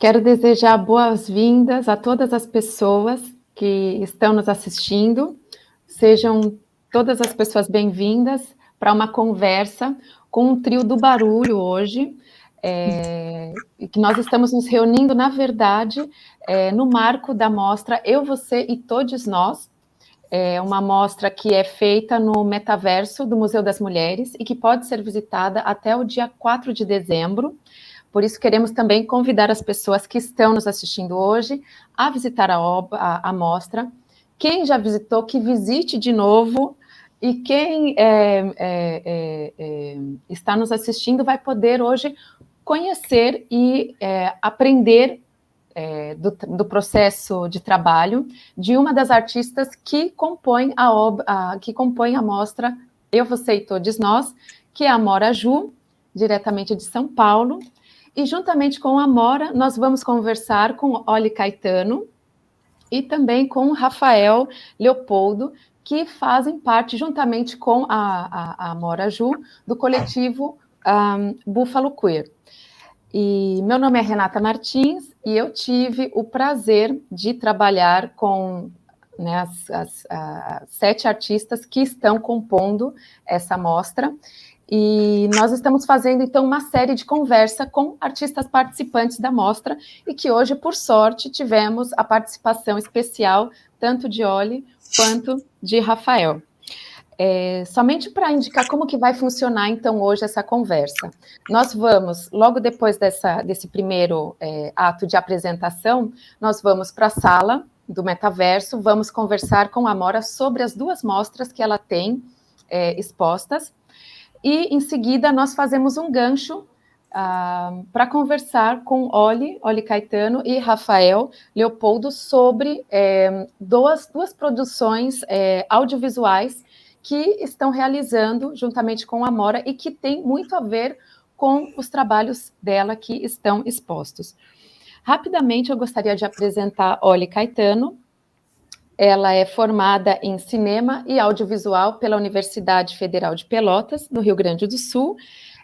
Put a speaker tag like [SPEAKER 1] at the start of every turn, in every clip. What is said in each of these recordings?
[SPEAKER 1] Quero desejar boas-vindas a todas as pessoas que estão nos assistindo. Sejam todas as pessoas bem-vindas para uma conversa com o Trio do Barulho hoje, e que nós estamos nos reunindo, na verdade, no marco da mostra Eu, Você e Todes Nós. É uma mostra que é feita no metaverso do Museu das Mulheres e que pode ser visitada até o dia 4 de dezembro. Por isso, queremos também convidar as pessoas que estão nos assistindo hoje a visitar a mostra. Quem já visitou, que visite de novo. E quem está nos assistindo vai poder hoje conhecer e aprender do processo de trabalho de uma das artistas que compõe a mostra Eu, Você e Todes Nós, que é a Amora Ju, diretamente de São Paulo. E juntamente com a Amora, nós vamos conversar com Oli Caetano e também com Rafael Leopoldo, que fazem parte, juntamente com a Amora Ju, do coletivo Buffalo Queer. E meu nome é Renata Martins e eu tive o prazer de trabalhar com as 7 artistas que estão compondo essa mostra. E nós estamos fazendo, então, uma série de conversa com artistas participantes da mostra e que hoje, por sorte, tivemos a participação especial tanto de Oli quanto de Rafael. Somente para indicar como que vai funcionar, então, hoje essa conversa. Nós vamos, logo depois desse primeiro ato de apresentação, nós vamos para a sala do metaverso, vamos conversar com a Amora sobre as 2 mostras que ela tem expostas, e, em seguida, nós fazemos um gancho para conversar com Oli Caetano e Rafael Leopoldo sobre duas produções audiovisuais que estão realizando juntamente com a Amora e que tem muito a ver com os trabalhos dela que estão expostos. Rapidamente, eu gostaria de apresentar Oli Caetano. Ela é formada em cinema e audiovisual pela Universidade Federal de Pelotas, no Rio Grande do Sul.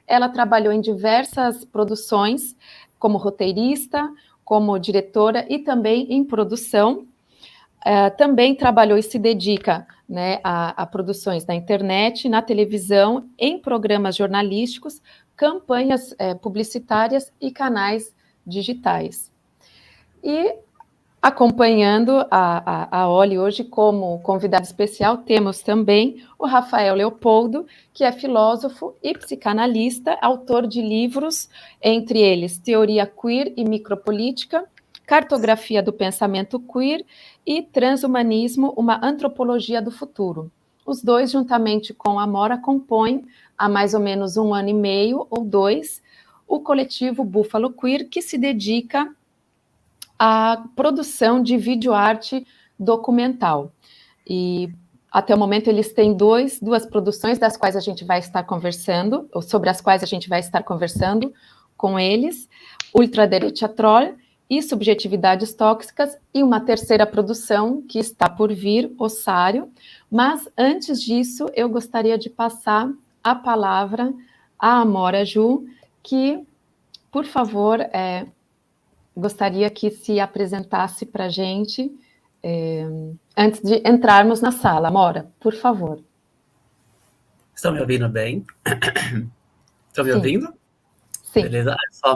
[SPEAKER 1] Ela trabalhou em diversas produções, como roteirista, como diretora e também em produção. Também trabalhou e se dedica a produções na internet, na televisão, em programas jornalísticos, campanhas publicitárias e canais digitais. E acompanhando a Oli hoje como convidado especial, temos também o Rafael Leopoldo, que é filósofo e psicanalista, autor de livros, entre eles Teoria Queer e Micropolítica, Cartografia do Pensamento Queer e Transhumanismo, uma Antropologia do Futuro. Os dois, juntamente com a Amora, compõem, há mais ou menos 1 ano e meio ou 2, o coletivo Buffalo Queer, que se dedica à produção de videoarte documental. E, até o momento, eles têm 2 produções das quais a gente vai estar conversando, ou sobre as quais a gente vai estar conversando com eles, Ultraderecha Troll e Subjetividades Tóxicas, e uma terceira produção que está por vir, Ossário. Mas, antes disso, eu gostaria de passar a palavra à Amora Ju, que, por favor, gostaria que se apresentasse para a gente antes de entrarmos na sala. Amora, por favor.
[SPEAKER 2] Estão me ouvindo bem? Estão me ouvindo?
[SPEAKER 1] Sim.
[SPEAKER 2] Beleza? Eu sou a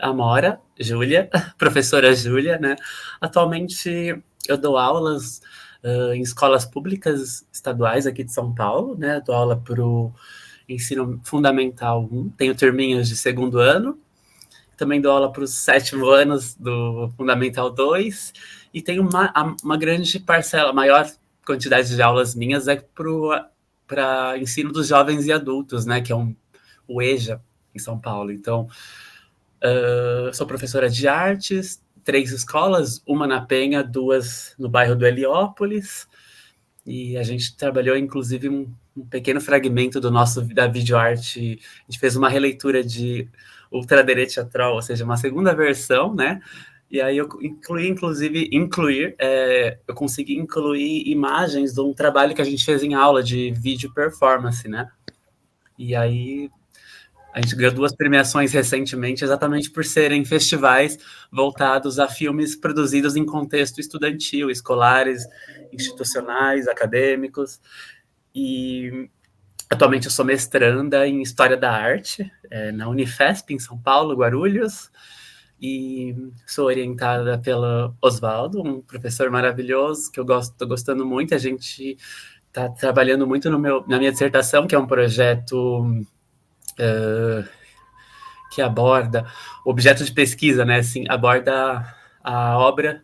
[SPEAKER 2] Amora Júlia, professora Júlia, né? Atualmente eu dou aulas em escolas públicas estaduais aqui de São Paulo, né? Dou aula para o ensino fundamental 1, tenho turminhas de 2º ano, também dou aula para os 7º anos do Fundamental 2, e tenho uma grande parcela, maior quantidade de aulas minhas para ensino dos jovens e adultos, né, que é o EJA, em São Paulo. Então, sou professora de artes, 3 escolas, uma na Penha, 2 no bairro do Heliópolis, e a gente trabalhou, inclusive, um pequeno fragmento da videoarte. A gente fez uma releitura de Ultraderecha Troll, ou seja, uma segunda versão, né? E aí eu eu consegui incluir imagens de um trabalho que a gente fez em aula de vídeo performance, né? E aí A gente ganhou 2 premiações recentemente, exatamente por serem festivais voltados a filmes produzidos em contexto estudantil, escolares, institucionais, acadêmicos. E atualmente eu sou mestranda em História da Arte, na Unifesp, em São Paulo, Guarulhos, e sou orientada pelo Oswaldo, um professor maravilhoso que eu estou gostando muito. A gente está trabalhando muito na minha dissertação, que é um projeto que aborda o objeto de pesquisa, né? Assim, aborda a obra,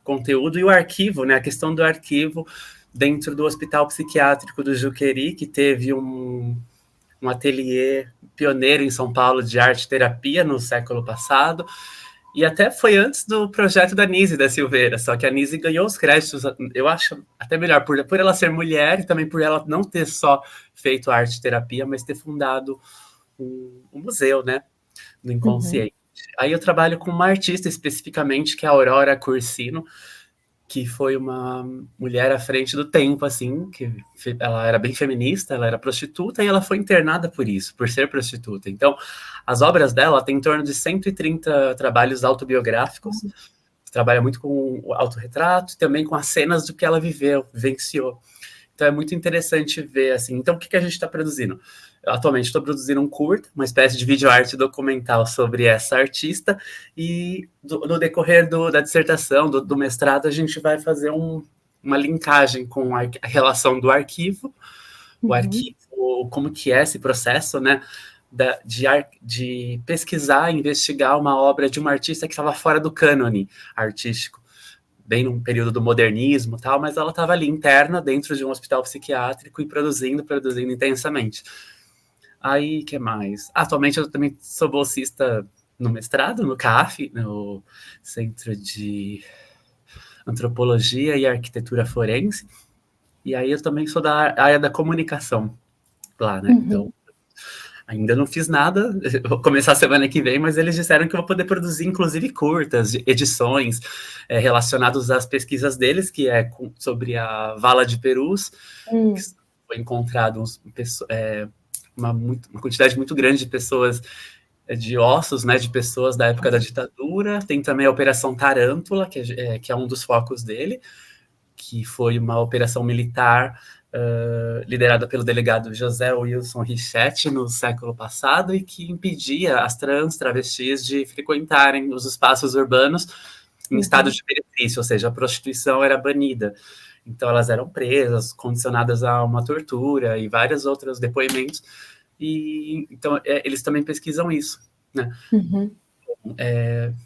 [SPEAKER 2] conteúdo e o arquivo, né? A questão do arquivo dentro do Hospital Psiquiátrico do Juqueri, que teve um ateliê pioneiro em São Paulo de arte-terapia no século passado, e até foi antes do projeto da Nise da Silveira, só que a Nise ganhou os créditos, eu acho até melhor, por ela ser mulher e também por ela não ter só feito arte-terapia, mas ter fundado um museu, né, do inconsciente. Aí eu trabalho com uma artista especificamente, que é a Aurora Cursino, que foi uma mulher à frente do tempo, assim, que ela era bem feminista, ela era prostituta e ela foi internada por isso, por ser prostituta. Então, as obras dela têm em torno de 130 trabalhos autobiográficos, trabalha muito com o autorretrato e também com as cenas do que ela viveu, vivenciou. Então é muito interessante ver, assim. Então, o que a gente está produzindo? Atualmente estou produzindo um curta, uma espécie de videoarte documental sobre essa artista, e no decorrer da dissertação, do mestrado, a gente vai fazer uma linkagem com a relação do arquivo, o arquivo, como que é esse processo, né, de pesquisar, investigar uma obra de uma artista que estava fora do cânone artístico, bem num período do modernismo e tal, mas ela estava ali interna dentro de um hospital psiquiátrico e produzindo intensamente. Aí, que mais? Atualmente eu também sou bolsista no mestrado, no CAF, no Centro de Antropologia e Arquitetura Forense, e aí eu também sou da área da comunicação lá, né? Então, ainda não fiz nada, vou começar a semana que vem, mas eles disseram que eu vou poder produzir, inclusive, curtas, edições relacionadas às pesquisas deles, que é sobre a vala de Perus, que foi encontrado uma quantidade muito grande de pessoas, de ossos, né, de pessoas da época da ditadura. Tem também a Operação Tarântula, que é um dos focos dele, que foi uma operação militar liderada pelo delegado José Wilson Richetti no século passado, e que impedia as travestis de frequentarem os espaços urbanos em estado de benefício, ou seja, a prostituição era banida. Então elas eram presas, condicionadas a uma tortura e vários outros depoimentos, e então eles também pesquisam isso, né?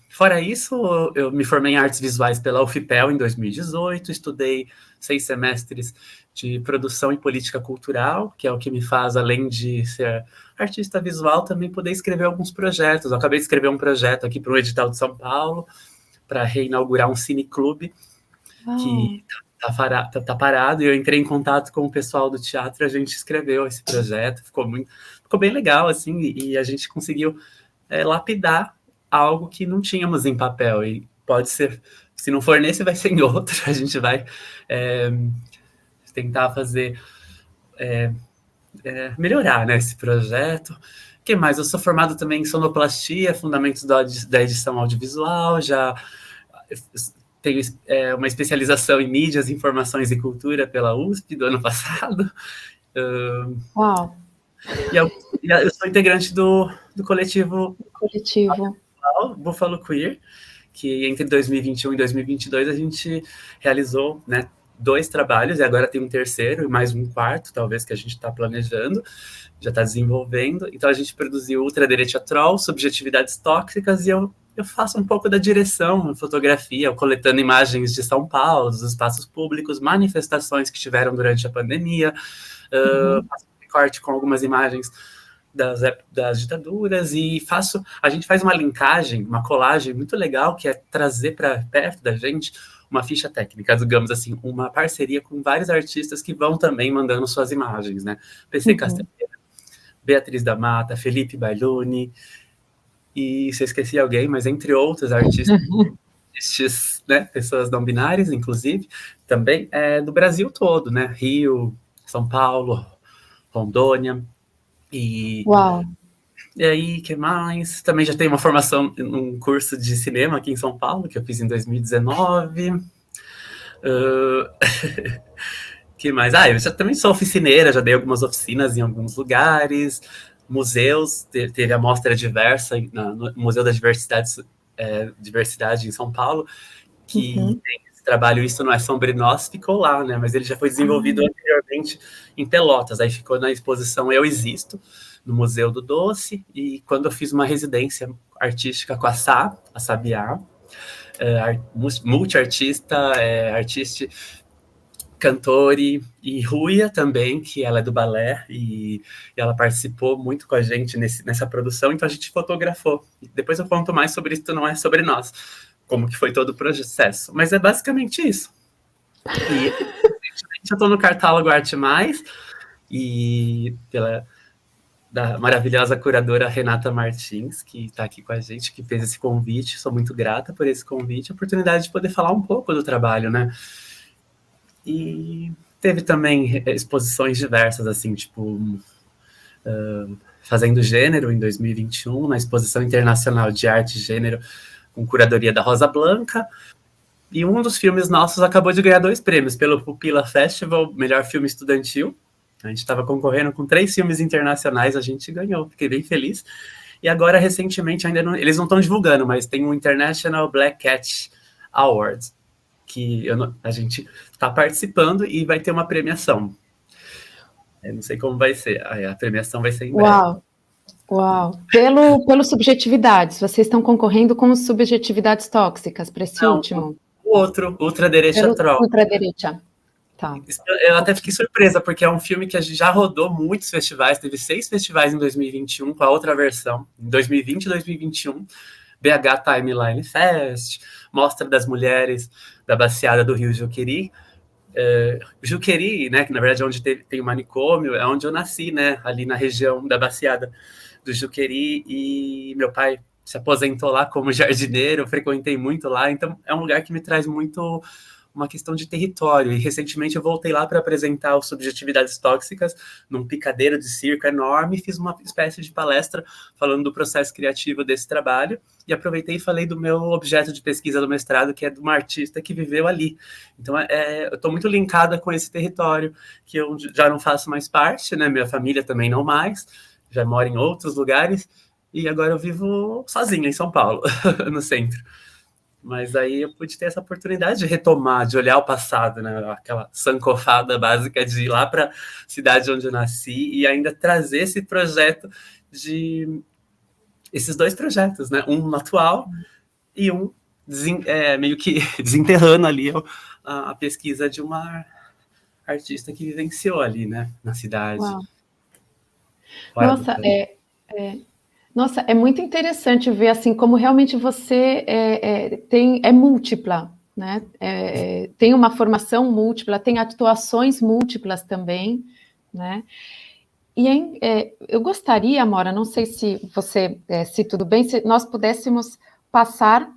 [SPEAKER 2] Fora isso, eu me formei em artes visuais pela UFPEL em 2018, estudei 6 semestres de produção e política cultural, que é o que me faz, além de ser artista visual, também poder escrever alguns projetos. Eu acabei de escrever um projeto aqui para o edital de São Paulo, para reinaugurar um cineclube que tá parado, e eu entrei em contato com o pessoal do teatro, a gente escreveu esse projeto, ficou bem legal, assim, e a gente conseguiu lapidar algo que não tínhamos em papel, e pode ser, se não for nesse, vai ser em outro. A gente vai tentar fazer melhorar, né, esse projeto. O que mais? Eu sou formado também em sonoplastia, fundamentos da edição audiovisual, já tenho uma especialização em mídias, informações e cultura pela USP do ano passado.
[SPEAKER 1] Uau!
[SPEAKER 2] E eu sou integrante do coletivo Buffalo Queer, que entre 2021 e 2022 a gente realizou, né, 2 trabalhos, e agora tem um terceiro e mais um quarto, talvez, que a gente está planejando, já está desenvolvendo. Então a gente produziu Ultraderechia Troll, Subjetividades Tóxicas, e eu faço um pouco da direção, fotografia, coletando imagens de São Paulo, dos espaços públicos, manifestações que tiveram durante a pandemia, faço um recorte com algumas imagens das ditaduras, e a gente faz uma linkagem, uma colagem muito legal, que é trazer para perto da gente uma ficha técnica, digamos assim, uma parceria com vários artistas que vão também mandando suas imagens, né? PC Castanheira, Beatriz da Mata, Felipe Bailoni, e se eu esqueci alguém, mas entre outros artistas, né, pessoas não binárias, inclusive, também do Brasil todo, né? Rio, São Paulo, Rondônia, e
[SPEAKER 1] Uau!
[SPEAKER 2] E aí, que mais? Também já tenho uma formação num curso de cinema aqui em São Paulo, que eu fiz em 2019. Que mais? Eu já também sou oficineira, já dei algumas oficinas em alguns lugares, museus, teve a mostra diversa no Museu da Diversidade em São Paulo, que tem esse trabalho Isso Não É Sobre Nós, ficou lá, né? Mas ele já foi desenvolvido anteriormente em Pelotas, aí ficou na exposição Eu Existo, no Museu do Doce, e quando eu fiz uma residência artística com a Sabiá, multiartista, artista, cantora e Ruia também, que ela é do balé, e ela participou muito com a gente nessa produção, então a gente fotografou. Depois eu conto mais sobre Isso Não É Sobre Nós, como que foi todo o processo. Mas é basicamente isso. E eu estou no catálogo Arte Mais, e da maravilhosa curadora Renata Martins, que está aqui com a gente, que fez esse convite. Sou muito grata por esse convite, a oportunidade de poder falar um pouco do trabalho, né? E teve também exposições diversas, assim, tipo Fazendo Gênero, em 2021, na Exposição Internacional de Arte e Gênero, com curadoria da Rosa Blanca. E um dos filmes nossos acabou de ganhar 2 prêmios pelo Pupila Festival, melhor filme estudantil. A gente estava concorrendo com 3 filmes internacionais, a gente ganhou, fiquei bem feliz. E agora, recentemente, eles não estão divulgando, mas tem o International Black Cat Awards, que a gente está participando e vai ter uma premiação. Eu não sei como vai ser, a premiação vai ser em breve.
[SPEAKER 1] Uau! Pelo subjetividades, vocês estão concorrendo com subjetividades tóxicas para esse último?
[SPEAKER 2] O outro, Ultraderecha Troll.
[SPEAKER 1] Ultraderecha. Tá.
[SPEAKER 2] Eu até fiquei surpresa, porque é um filme que a gente já rodou muitos festivais, teve 6 festivais em 2021 com a outra versão, em 2020 e 2021, BH Timeline Fest, Mostra das Mulheres da Baciada do Rio Juqueri, Juqueri, né, que na verdade é onde tem o manicômio, é onde eu nasci, né, ali na região da Baciada do Juqueri, e meu pai se aposentou lá como jardineiro, eu frequentei muito lá, então é um lugar que me traz muito uma questão de território, e recentemente eu voltei lá para apresentar o Subjetividades Tóxicas num picadeiro de circo enorme, fiz uma espécie de palestra falando do processo criativo desse trabalho, e aproveitei e falei do meu objeto de pesquisa do mestrado, que é de uma artista que viveu ali. Então, eu estou muito linkada com esse território, que eu já não faço mais parte, né? Minha família também não mais, já moro em outros lugares, e agora eu vivo sozinha em São Paulo, no centro. Mas aí eu pude ter essa oportunidade de retomar, de olhar o passado, né? Aquela sancofada básica de ir lá para a cidade onde eu nasci e ainda trazer esse projeto esses 2 projetos, né? Um atual e um meio que desenterrando ali a pesquisa de uma artista que vivenciou ali, né? Na cidade.
[SPEAKER 1] Uau. Nossa, é muito interessante ver assim como realmente você é múltipla, né? Tem uma formação múltipla, tem atuações múltiplas também, né? E eu gostaria, Amora, não sei se você, se tudo bem, se nós pudéssemos passar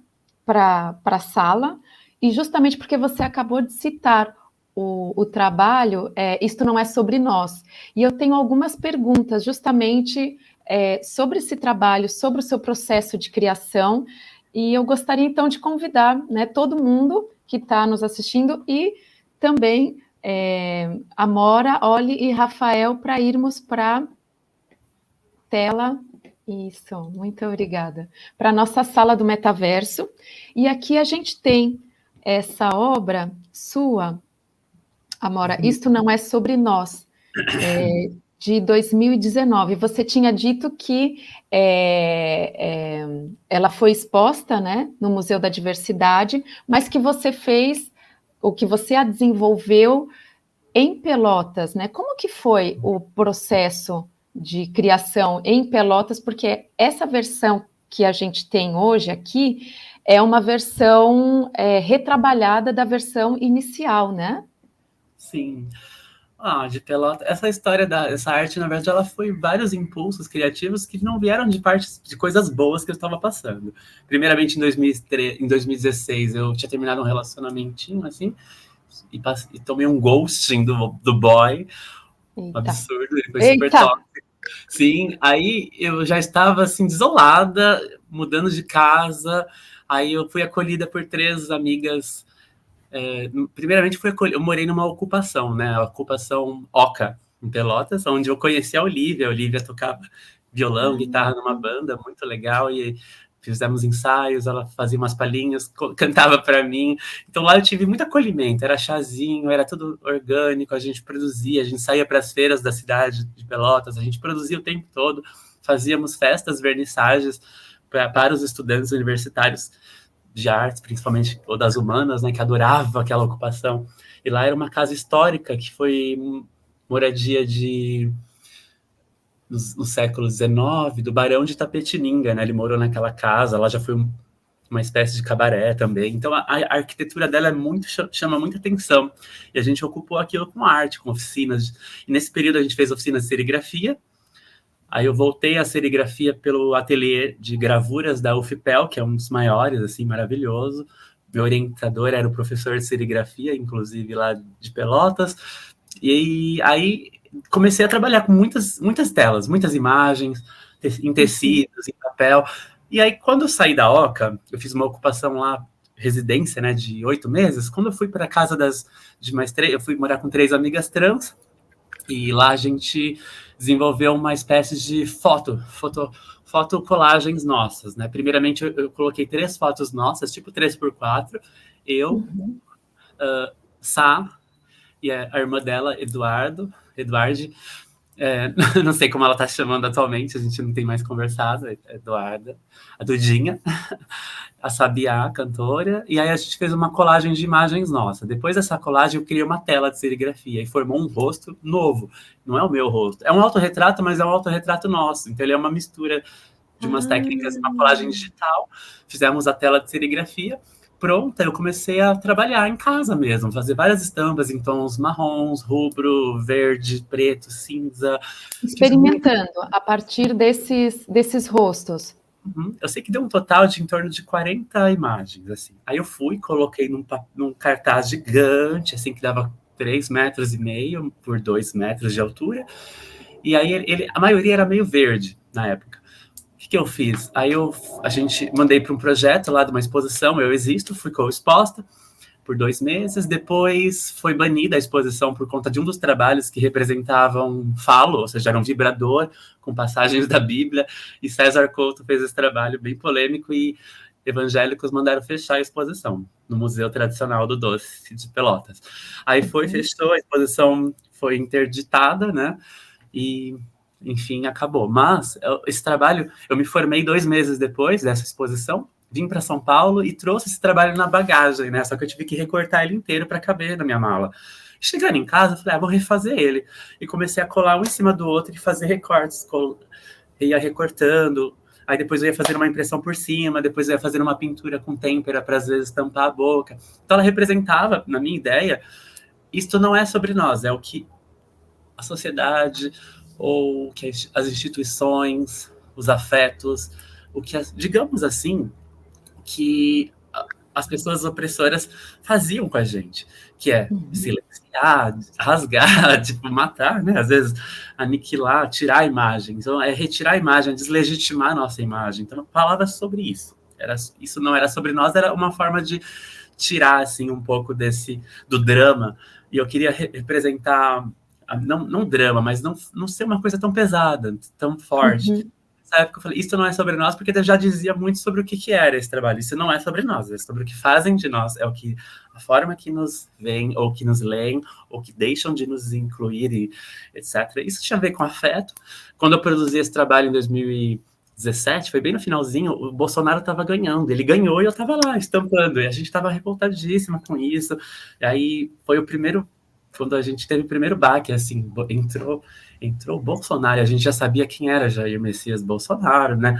[SPEAKER 1] para a sala, e justamente porque você acabou de citar o trabalho, Isto Não É Sobre Nós. E eu tenho algumas perguntas justamente sobre esse trabalho, sobre o seu processo de criação, e eu gostaria então de convidar, né, todo mundo que está nos assistindo e também Amora, Oli e Rafael para irmos para a tela. Isso, muito obrigada. Para a nossa sala do metaverso. E aqui a gente tem essa obra sua, Amora, Isto Não É Sobre Nós, de 2019. Você tinha dito que ela foi exposta, né, no Museu da Diversidade, mas que você fez, o que você a desenvolveu em Pelotas, né? Como que foi o processo de criação em Pelotas? Porque essa versão que a gente tem hoje aqui é uma versão retrabalhada da versão inicial, né?
[SPEAKER 2] Sim. De Pelotas. Essa história dessa arte, na verdade, ela foi vários impulsos criativos que não vieram de parte de coisas boas que eu estava passando. Primeiramente, em 2016, eu tinha terminado um relacionamentinho, assim, e tomei um ghosting do boy. Eita. Absurdo, ele foi super tóxico. Sim, aí eu já estava assim desolada, mudando de casa. Aí eu fui acolhida por 3 amigas. Primeiramente eu morei numa ocupação, né? A ocupação Oca, em Pelotas, onde eu conheci a Olivia. A Olivia tocava violão, guitarra numa banda muito legal e fizemos ensaios, ela fazia umas palhinhas, cantava para mim. Então lá eu tive muito acolhimento, era chazinho, era tudo orgânico, a gente produzia, a gente saía para as feiras da cidade de Pelotas, a gente produzia o tempo todo, fazíamos festas, vernissagens para os estudantes universitários de artes, principalmente, ou das humanas, né, que adorava aquela ocupação. E lá era uma casa histórica que foi moradia no século XIX, do Barão de Itapetininga, né? Ele morou naquela casa, lá já foi uma espécie de cabaré também. Então a arquitetura dela chama muita atenção. E a gente ocupou aquilo com arte, com oficinas. E nesse período a gente fez oficinas de serigrafia. Aí eu voltei à serigrafia pelo ateliê de gravuras da UFPEL, que é um dos maiores, assim, maravilhoso. Meu orientador era o professor de serigrafia, inclusive lá de Pelotas. E aí comecei a trabalhar com muitas telas, muitas imagens, em tecidos, em papel. E aí, quando eu saí da Oca, eu fiz uma ocupação lá, residência, né, de 8 meses. Quando eu fui para a casa de mais 3, eu fui morar com 3 amigas trans, e lá a gente desenvolveu uma espécie de fotocolagens nossas, né? Primeiramente, eu coloquei 3 fotos nossas, tipo 3x4, eu, Sá, e a irmã dela, Eduarde, não sei como ela tá chamando atualmente, a gente não tem mais conversado, Eduarda, a Dudinha, a Sabiá, a cantora, e aí a gente fez uma colagem de imagens nossa. Depois dessa colagem, eu criei uma tela de serigrafia e formou um rosto novo. Não é o meu rosto. É um autorretrato, mas é um autorretrato nosso. Então ele é uma mistura de umas técnicas, uma colagem digital. Fizemos a tela de serigrafia. Pronta, eu comecei a trabalhar em casa mesmo, fazer várias estampas em tons marrons, rubro, verde, preto, cinza.
[SPEAKER 1] Experimentando a partir desses rostos.
[SPEAKER 2] Eu sei que deu um total de em torno de 40 imagens, assim. Aí eu fui, coloquei num cartaz gigante, assim, que dava 3,5 metros por 2 metros de altura. E aí a maioria era meio verde na época. O que eu fiz? Aí a gente mandei para um projeto lá de uma exposição, Eu Existo, fui co-exposta por 2 meses. Depois foi banida a exposição por conta de um dos trabalhos que representavam falo, ou seja, era um vibrador com passagens da Bíblia. E César Couto fez esse trabalho bem polêmico e evangélicos mandaram fechar a exposição no Museu Tradicional do Doce de Pelotas. Aí fechou, a exposição foi interditada, né? E enfim, acabou. Mas esse trabalho, eu me formei 2 meses depois dessa exposição, vim para São Paulo e trouxe esse trabalho na bagagem, né? Só que eu tive que recortar ele inteiro para caber na minha mala. Chegando em casa, eu falei, vou refazer ele. E comecei a colar um em cima do outro e fazer recortes. Ia recortando, aí depois eu ia fazer uma impressão por cima, depois eu ia fazer uma pintura com têmpera para às vezes tampar a boca. Então ela representava, na minha ideia, isto não é sobre nós, é o que a sociedade ou que as instituições, os afetos, o que, digamos assim, que as pessoas opressoras faziam com a gente, que é silenciar, rasgar, tipo, matar, né? Às vezes aniquilar, tirar a imagem. Então, é retirar a imagem, deslegitimar a nossa imagem. Então, falava sobre isso. Isso não era sobre nós, era uma forma de tirar, assim, um pouco do drama. E eu queria representar, não drama, mas não ser uma coisa tão pesada, tão forte. Nessa época eu falei, isso não é sobre nós, porque eu já dizia muito sobre o que era esse trabalho. Isso não é sobre nós, é sobre o que fazem de nós, a forma que nos veem, ou que nos leem, ou que deixam de nos incluir, e etc. Isso tinha a ver com afeto. Quando eu produzi esse trabalho em 2017, foi bem no finalzinho, o Bolsonaro estava ganhando. Ele ganhou e eu estava lá, estampando. E a gente estava revoltadíssima com isso. E aí foi o primeiro, quando a gente teve o primeiro baque, assim, entrou o Bolsonaro, a gente já sabia quem era Jair Messias Bolsonaro, né?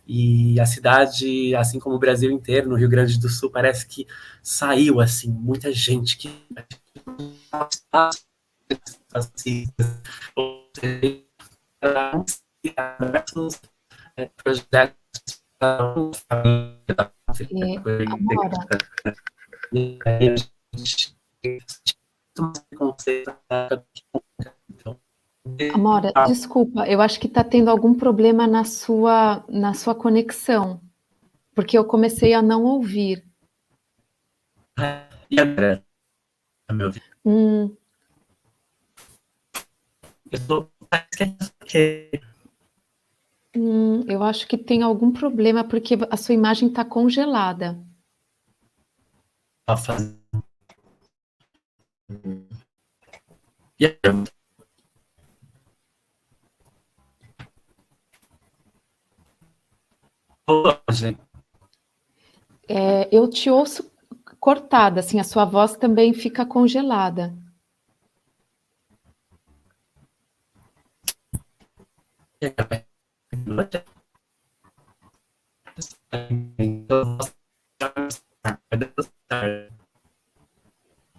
[SPEAKER 2] E a cidade, assim como o Brasil inteiro, no Rio Grande do Sul, parece que saiu, assim, muita gente que projetos
[SPEAKER 1] Amora, Amora, desculpa, eu acho que está tendo algum problema na sua conexão, porque eu comecei a não ouvir.
[SPEAKER 2] E agora? Tá me ouvindo?
[SPEAKER 1] Hum, eu acho que tem algum problema, porque a sua imagem está congelada.
[SPEAKER 2] E agora?
[SPEAKER 1] Eu te ouço cortada, assim, a sua voz também fica congelada.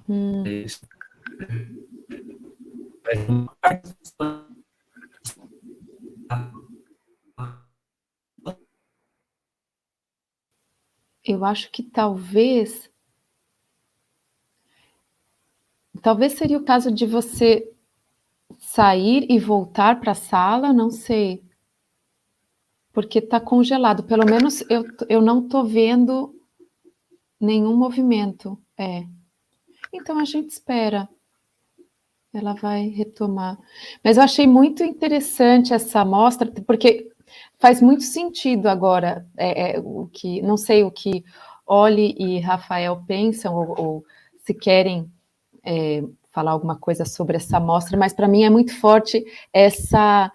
[SPEAKER 1] Hum, eu acho que talvez seria o caso de você sair e voltar para a sala, não sei, porque está congelado. Pelo menos eu não estou vendo nenhum movimento. Então a gente espera. Ela vai retomar. Mas eu achei muito interessante essa amostra, porque faz muito sentido agora o que, não sei o que Oli e Rafael pensam, ou se querem falar alguma coisa sobre essa amostra, mas para mim é muito forte essa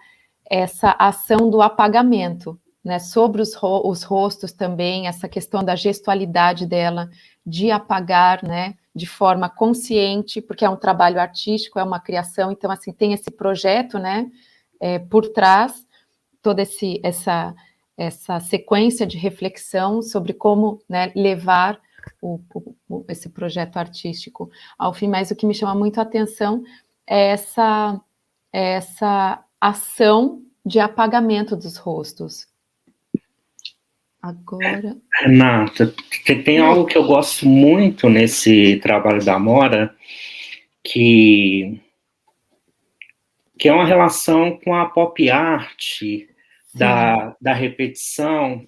[SPEAKER 1] ação do apagamento, né? Sobre os rostos também, essa questão da gestualidade dela, de apagar, né? De forma consciente, porque é um trabalho artístico, é uma criação, então assim tem esse projeto, né? Por trás toda essa sequência de reflexão sobre como, né, levar esse projeto artístico ao fim. Mas o que me chama muito a atenção é essa ação de apagamento dos rostos. Agora.
[SPEAKER 3] Renata, tem algo que eu gosto muito nesse trabalho da Amora, que é uma relação com a pop art, da repetição,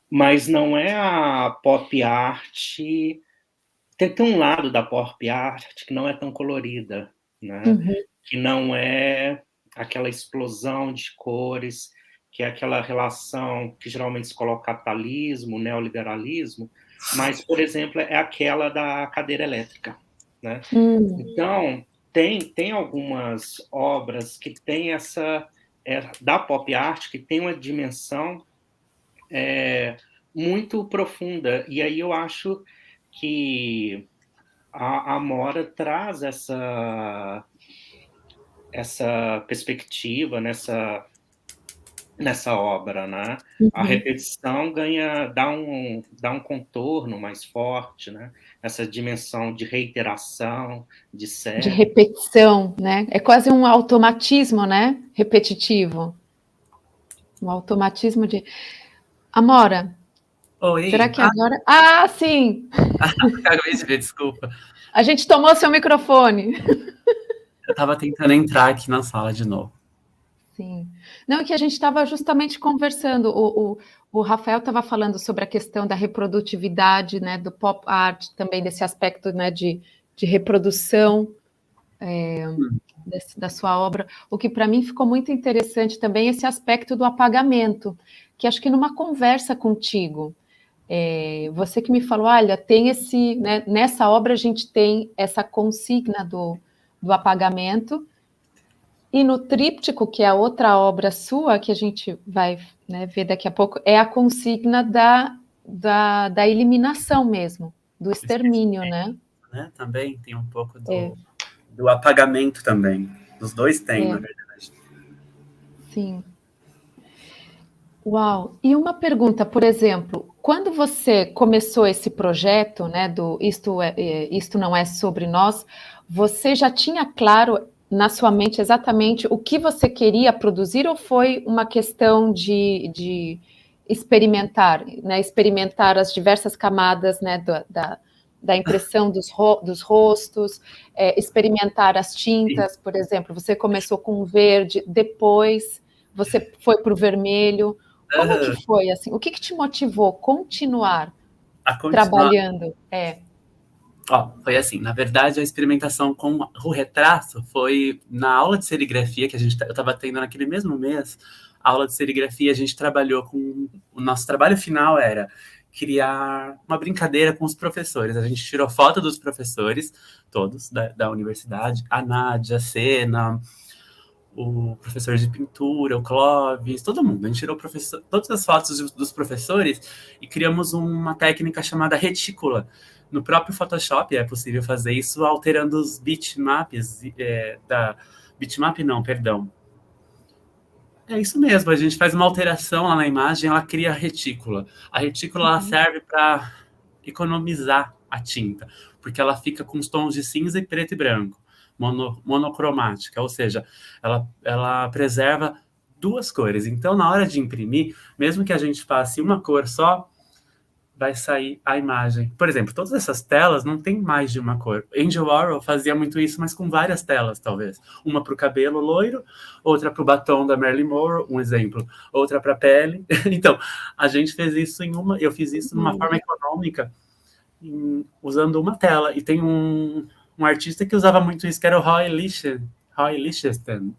[SPEAKER 3] mas não é a pop art. Tem um lado da pop art que não é tão colorida, né?
[SPEAKER 1] Uhum.
[SPEAKER 3] Que não é aquela explosão de cores, que é aquela relação que geralmente se coloca capitalismo, neoliberalismo, mas, por exemplo, é aquela da cadeira elétrica, né? Então, tem algumas obras que tem da pop art, que tem uma dimensão muito profunda, e aí eu acho que a Amora traz essa perspectiva nessa obra, né? A repetição dá um contorno mais forte, né? Essa dimensão de reiteração, de série.
[SPEAKER 1] De repetição, né? É quase um automatismo, né? Repetitivo. Um automatismo de... Amora,
[SPEAKER 2] Oi.
[SPEAKER 1] será que agora... Ah, sim!
[SPEAKER 2] Acabei de ver, desculpa.
[SPEAKER 1] A gente tomou seu microfone.
[SPEAKER 2] Eu estava tentando entrar aqui na sala de novo.
[SPEAKER 1] Sim. Não, é que a gente estava justamente conversando, o Rafael estava falando sobre a questão da reprodutividade, né, do pop art, também desse aspecto, né, de reprodução da sua obra. O que para mim ficou muito interessante também esse aspecto do apagamento, que acho que numa conversa contigo, você que me falou, olha, tem né, nessa obra a gente tem essa consigna do apagamento. E no tríptico, que é a outra obra sua, que a gente vai, né, ver daqui a pouco, é a consigna da eliminação mesmo, do extermínio, né?
[SPEAKER 2] Também tem um pouco do apagamento também. Os dois têm, na verdade.
[SPEAKER 1] Sim. Uau! E uma pergunta, por exemplo, quando você começou esse projeto, né, do Isto Não É Sobre Nós, você já tinha claro na sua mente exatamente o que você queria produzir ou foi uma questão de experimentar, né, experimentar as diversas camadas, né, da impressão dos rostos, experimentar as tintas, por exemplo, você começou com o verde, depois você foi para o vermelho. Como que foi, assim? O que te motivou a continuar trabalhando?
[SPEAKER 2] Ó, foi assim, na verdade, a experimentação com o retrato foi na aula de serigrafia que eu estava tendo naquele mesmo mês. A aula de serigrafia, a gente trabalhou com... O nosso trabalho final era criar uma brincadeira com os professores. A gente tirou foto dos professores, todos da universidade, a Nádia, a Sena, o professor de pintura, o Clóvis, todo mundo. A gente tirou todas as fotos dos professores e criamos uma técnica chamada retícula. No próprio Photoshop é possível fazer isso alterando os bitmaps bitmap não, perdão. É isso mesmo, a gente faz uma alteração lá na imagem, ela cria a retícula. A retícula ela serve para economizar a tinta, porque ela fica com os tons de cinza e preto e branco, monocromática, ou seja, ela preserva duas cores. Então, na hora de imprimir, mesmo que a gente passe uma cor só, vai sair a imagem. Por exemplo, todas essas telas não tem mais de uma cor. Angel Warhol fazia muito isso, mas com várias telas, talvez. Uma para o cabelo loiro, outra para o batom da Marilyn Monroe, um exemplo. Outra para a pele. Então, a gente fez isso eu fiz isso de uma forma econômica, usando uma tela. E tem um artista que usava muito isso, que era o Roy Lichtenstein,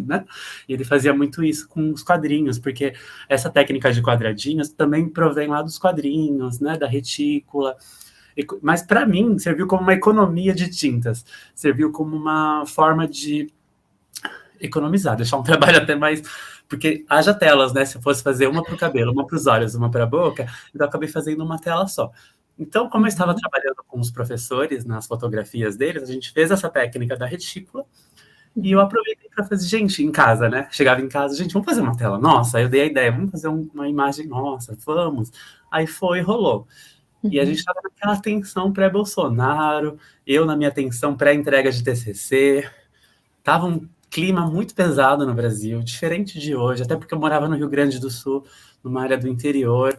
[SPEAKER 2] né? E ele fazia muito isso com os quadrinhos, porque essa técnica de quadradinhos também provém lá dos quadrinhos, né? Da retícula. Mas para mim serviu como uma economia de tintas, serviu como uma forma de economizar, deixar um trabalho até mais, porque haja telas, né? Se eu fosse fazer uma para o cabelo, uma para os olhos, uma para a boca, então eu acabei fazendo uma tela só. Então, como eu estava trabalhando com os professores nas fotografias deles, a gente fez essa técnica da retícula. E eu aproveitei para fazer, gente, em casa, né? Chegava em casa, gente, vamos fazer uma tela nossa? Aí eu dei a ideia, vamos fazer uma imagem nossa, vamos. Aí rolou. E a gente estava naquela tensão pré-Bolsonaro, eu na minha tensão pré-entrega de TCC. Tava um clima muito pesado no Brasil, diferente de hoje, até porque eu morava no Rio Grande do Sul, numa área do interior.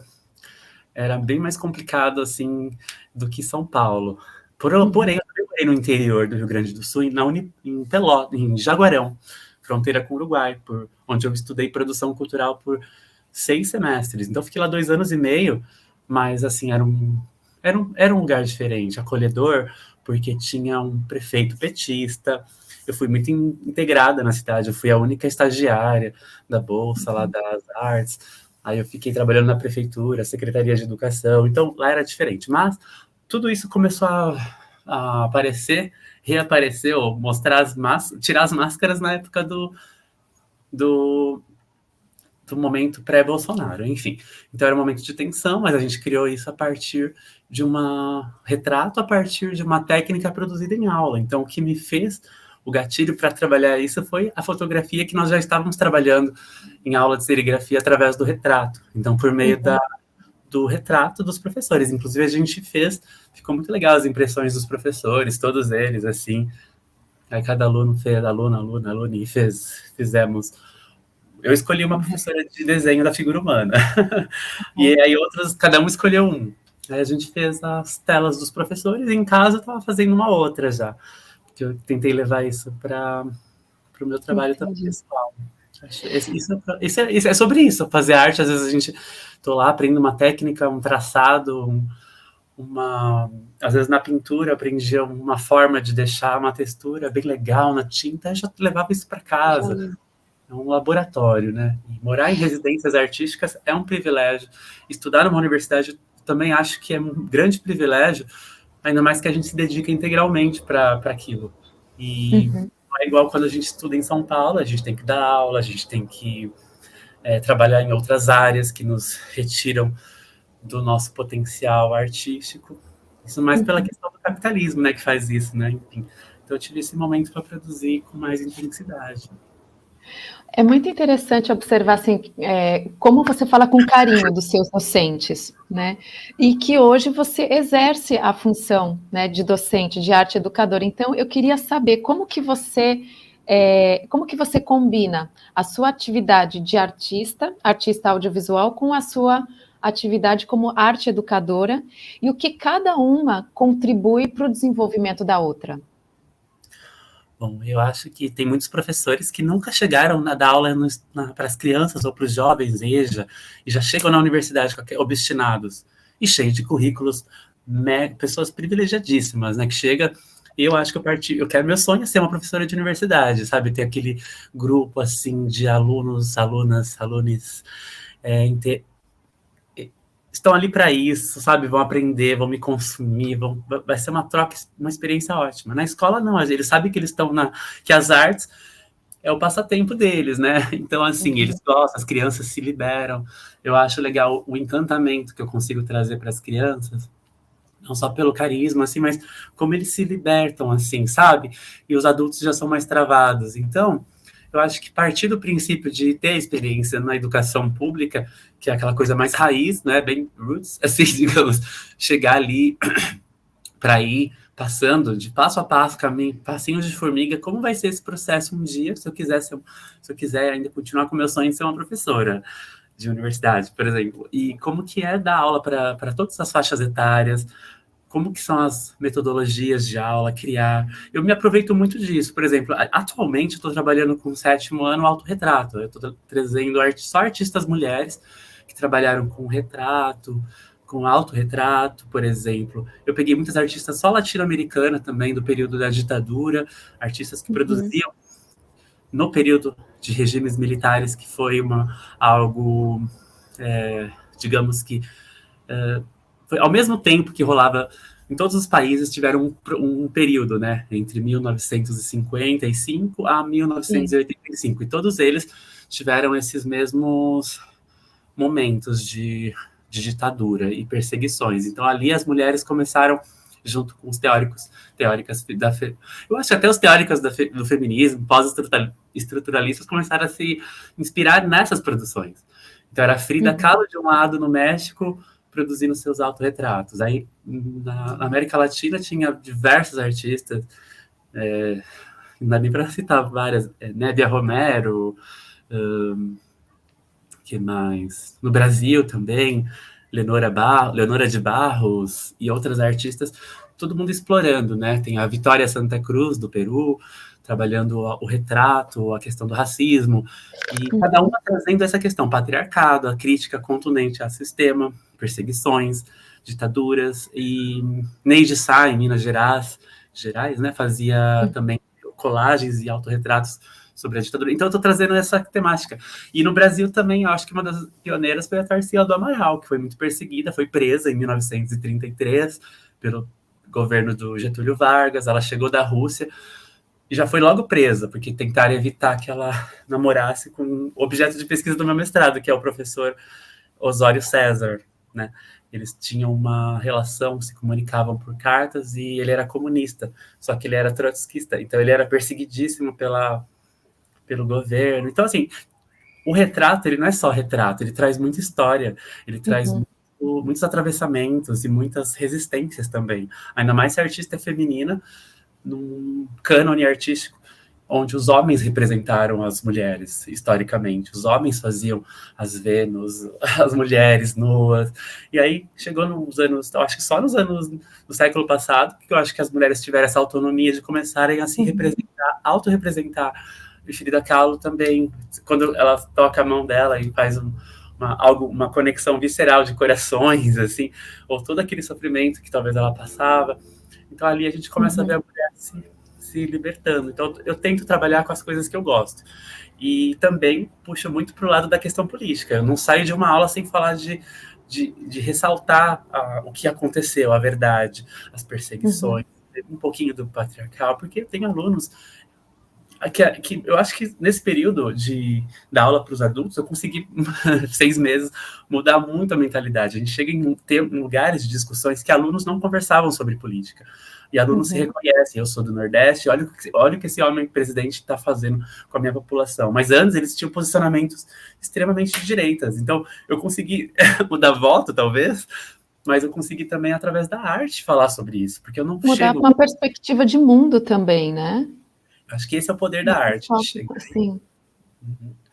[SPEAKER 2] Era bem mais complicado, assim, do que São Paulo. Porém, eu morei no interior do Rio Grande do Sul, em Jaguarão, fronteira com o Uruguai, onde eu estudei produção cultural por 6 semestres. Então, fiquei lá 2 anos e meio, mas, assim, era um lugar diferente, acolhedor, porque tinha um prefeito petista. Eu fui muito integrada na cidade, eu fui a única estagiária da Bolsa, lá das Artes. Aí eu fiquei trabalhando na prefeitura, Secretaria de Educação, então lá era diferente. Mas tudo isso começou a aparecer, reaparecer, ou tirar as máscaras na época do momento pré-Bolsonaro, enfim. Então era um momento de tensão, mas a gente criou isso a partir de retrato, a partir de uma técnica produzida em aula. Então o que me fez o gatilho para trabalhar isso foi a fotografia que nós já estávamos trabalhando em aula de serigrafia através do retrato. Então, por meio do retrato dos professores. Inclusive, a gente ficou muito legal as impressões dos professores, todos eles, assim. Aí cada aluno fez, aluna, e fizemos. Eu escolhi uma professora de desenho da figura humana. E aí cada um escolheu um. Aí a gente fez as telas dos professores, e em casa eu estava fazendo uma outra já. Que eu tentei levar isso para o meu trabalho também pessoal. Isso é sobre isso, fazer arte. Às vezes a gente tô lá, aprendo uma técnica, um traçado, às vezes na pintura eu aprendi uma forma de deixar uma textura bem legal na tinta, eu já levava isso para casa. É um laboratório, né? E morar em residências artísticas é um privilégio. Estudar numa universidade também acho que é um grande privilégio, ainda mais que a gente se dedica integralmente para aquilo. E não é igual quando a gente estuda em São Paulo, a gente tem que dar aula, a gente tem que trabalhar em outras áreas que nos retiram do nosso potencial artístico. Isso mais pela questão do capitalismo, né, que faz isso, né? Enfim. Então eu tive esse momento para produzir com mais intensidade.
[SPEAKER 1] É muito interessante observar assim, como você fala com carinho dos seus docentes, né? E que hoje você exerce a função, né, de docente, de arte educador. Então, eu queria saber como que você combina a sua atividade de artista audiovisual, com a sua atividade como arte educadora e o que cada uma contribui para o desenvolvimento da outra?
[SPEAKER 2] Bom, eu acho que tem muitos professores que nunca chegaram a dar aula para as crianças ou para os jovens, EJA, e já chegam na universidade obstinados e cheios de currículos, pessoas privilegiadíssimas, né, que chega. Eu acho que meu sonho é ser uma professora de universidade, sabe, ter aquele grupo, assim, de alunos, alunas, alunos, estão ali para isso, sabe? Vão aprender, vão me consumir, vai ser uma troca, uma experiência ótima. Na escola, não, eles sabem que eles estão que as artes é o passatempo deles, né? Então, assim, eles gostam, as crianças se liberam. Eu acho legal o encantamento que eu consigo trazer para as crianças, não só pelo carisma, assim, mas como eles se libertam, assim, sabe? E os adultos já são mais travados. Então, eu acho que partir do princípio de ter experiência na educação pública, que é aquela coisa mais raiz, né, bem roots, assim, digamos, chegar ali para ir passando de passo a passo, caminho, passinhos de formiga, como vai ser esse processo um dia, se eu quiser ainda continuar com o meu sonho de ser uma professora de universidade, por exemplo, e como que é dar aula para todas as faixas etárias, como que são as metodologias de aula, criar. Eu me aproveito muito disso. Por exemplo, atualmente eu estou trabalhando com o 7º ano autorretrato. Eu estou trazendo só artistas mulheres que trabalharam com retrato, com autorretrato, por exemplo. Eu peguei muitas artistas só latino-americanas também, do período da ditadura, artistas que produziam no período de regimes militares, que foi algo, digamos que... foi ao mesmo tempo que rolava em todos os países, tiveram um período, né, entre 1955 a 1985, e todos eles tiveram esses mesmos momentos de ditadura e perseguições. Então, ali as mulheres começaram, junto com os teóricas eu acho que até os teóricos do feminismo, pós-estruturalistas, começaram a se inspirar nessas produções. Então, era Frida Kahlo, de um lado, no México, produzindo seus autorretratos. Aí, na América Latina, tinha diversos artistas, não dá nem para citar várias, Nédia Romero, que mais? No Brasil também, Leonora de Barros e outras artistas, todo mundo explorando, né? Tem a Vitória Santa Cruz, do Peru, trabalhando o retrato, a questão do racismo, e cada uma trazendo essa questão, patriarcado, a crítica contundente ao sistema, perseguições, ditaduras, e Neide Sá, em Minas Gerais, né, fazia também colagens e autorretratos sobre a ditadura. Então, eu estou trazendo essa temática. E no Brasil também, eu acho que uma das pioneiras foi a Tarsila do Amaral, que foi muito perseguida, foi presa em 1933 pelo governo do Getúlio Vargas, ela chegou da Rússia e já foi logo presa, porque tentaram evitar que ela namorasse com o objeto de pesquisa do meu mestrado, que é o professor Osório César, né? Eles tinham uma relação, se comunicavam por cartas, e ele era comunista, só que ele era trotskista, então ele era perseguidíssimo pelo governo. Então, assim, o retrato, ele não é só retrato, ele traz muita história, ele traz muitos atravessamentos e muitas resistências também. Ainda mais se a artista é feminina, num cânone artístico onde os homens representaram as mulheres, historicamente. Os homens faziam as Vênus, as mulheres nuas. E aí, chegou nos anos, eu acho que só nos anos do século passado, que eu acho que as mulheres tiveram essa autonomia de começarem a se representar, autorrepresentar. E Frida Kahlo também, quando ela toca a mão dela e faz uma conexão visceral de corações, assim, ou todo aquele sofrimento que talvez ela passava. Então, ali a gente começa a ver a mulher se libertando. Então, eu tento trabalhar com as coisas que eu gosto. E também puxo muito para o lado da questão política. Eu não saio de uma aula sem falar de ressaltar o que aconteceu, a verdade, as perseguições, um pouquinho do patriarcal, porque eu tenho alunos que eu acho que nesse período da aula para os adultos, eu consegui, 6 meses, mudar muito a mentalidade. A gente chega em lugares de discussões que alunos não conversavam sobre política. E alunos se reconhecem, eu sou do Nordeste, olha o que esse homem presidente está fazendo com a minha população. Mas antes eles tinham posicionamentos extremamente de direitas. Então, eu consegui mudar voto, talvez, mas eu consegui também, através da arte, falar sobre isso. Porque eu não
[SPEAKER 1] mudar uma perspectiva de mundo também, né?
[SPEAKER 2] Acho que esse é o poder da arte.
[SPEAKER 1] Sim.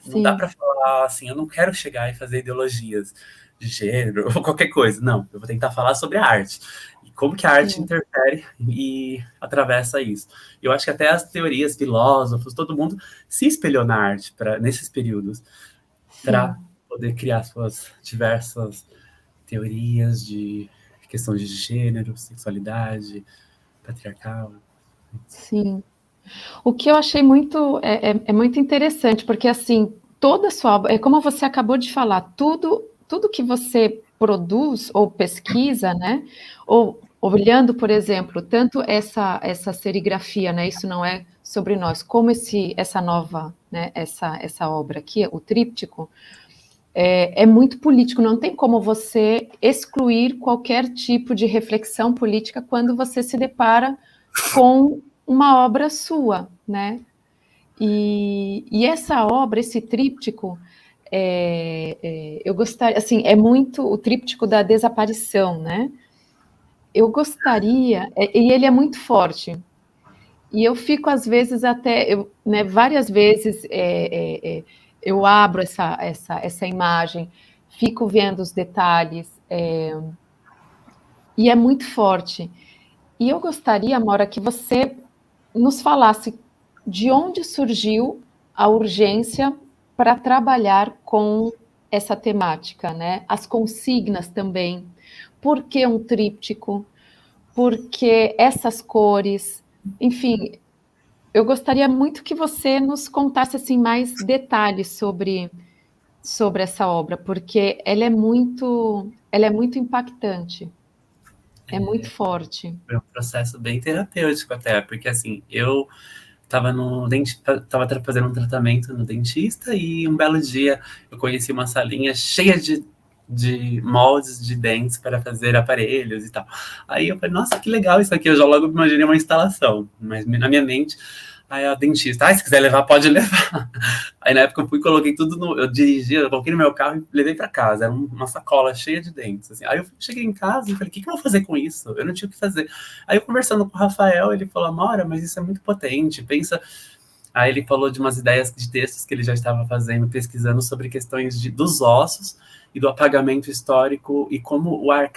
[SPEAKER 2] Não dá para falar assim, eu não quero chegar e fazer ideologias de gênero ou qualquer coisa. Não, eu vou tentar falar sobre a arte. E como que a arte interfere e atravessa isso. Eu acho que até as teorias, filósofos, todo mundo se espelhou na arte nesses períodos para poder criar suas diversas teorias de questão de gênero, sexualidade, patriarcal.
[SPEAKER 1] Sim. O que eu achei muito interessante, porque assim, toda a sua obra, é como você acabou de falar, tudo que você produz ou pesquisa, né? Ou olhando, por exemplo, tanto essa serigrafia, né? Isso não é sobre nós, como essa nova, né? Essa obra aqui, o tríptico, é muito político. Não tem como você excluir qualquer tipo de reflexão política quando você se depara com uma obra sua, né? E essa obra, esse tríptico, eu gostaria, assim, é muito o tríptico da desaparição, né? Eu gostaria, e ele é muito forte. E eu fico às vezes né, várias vezes eu abro essa imagem, fico vendo os detalhes, e é muito forte. E eu gostaria, Maura, que você nos falasse de onde surgiu a urgência para trabalhar com essa temática, né? As consignas também. Por que um tríptico? Por que essas cores? Enfim, eu gostaria muito que você nos contasse assim mais detalhes sobre essa obra, porque ela é muito impactante, é muito forte.
[SPEAKER 2] Foi um processo bem terapêutico até, porque assim, eu tava fazendo um tratamento no dentista e um belo dia eu conheci uma salinha cheia de moldes de dentes para fazer aparelhos e tal. Aí eu falei, nossa, que legal isso aqui. Eu já logo imaginei uma instalação, mas na minha mente, aí a dentista, se quiser levar, pode levar. Aí na época eu fui e coloquei tudo eu dirigi, eu coloquei no meu carro e levei para casa. Era uma sacola cheia de dentes. Assim. Aí eu cheguei em casa e falei, o que eu vou fazer com isso? Eu não tinha o que fazer. Aí eu conversando com o Rafael, ele falou, Maura, mas isso é muito potente, pensa. Aí ele falou de umas ideias de textos que ele já estava fazendo, pesquisando sobre questões dos ossos e do apagamento histórico e como a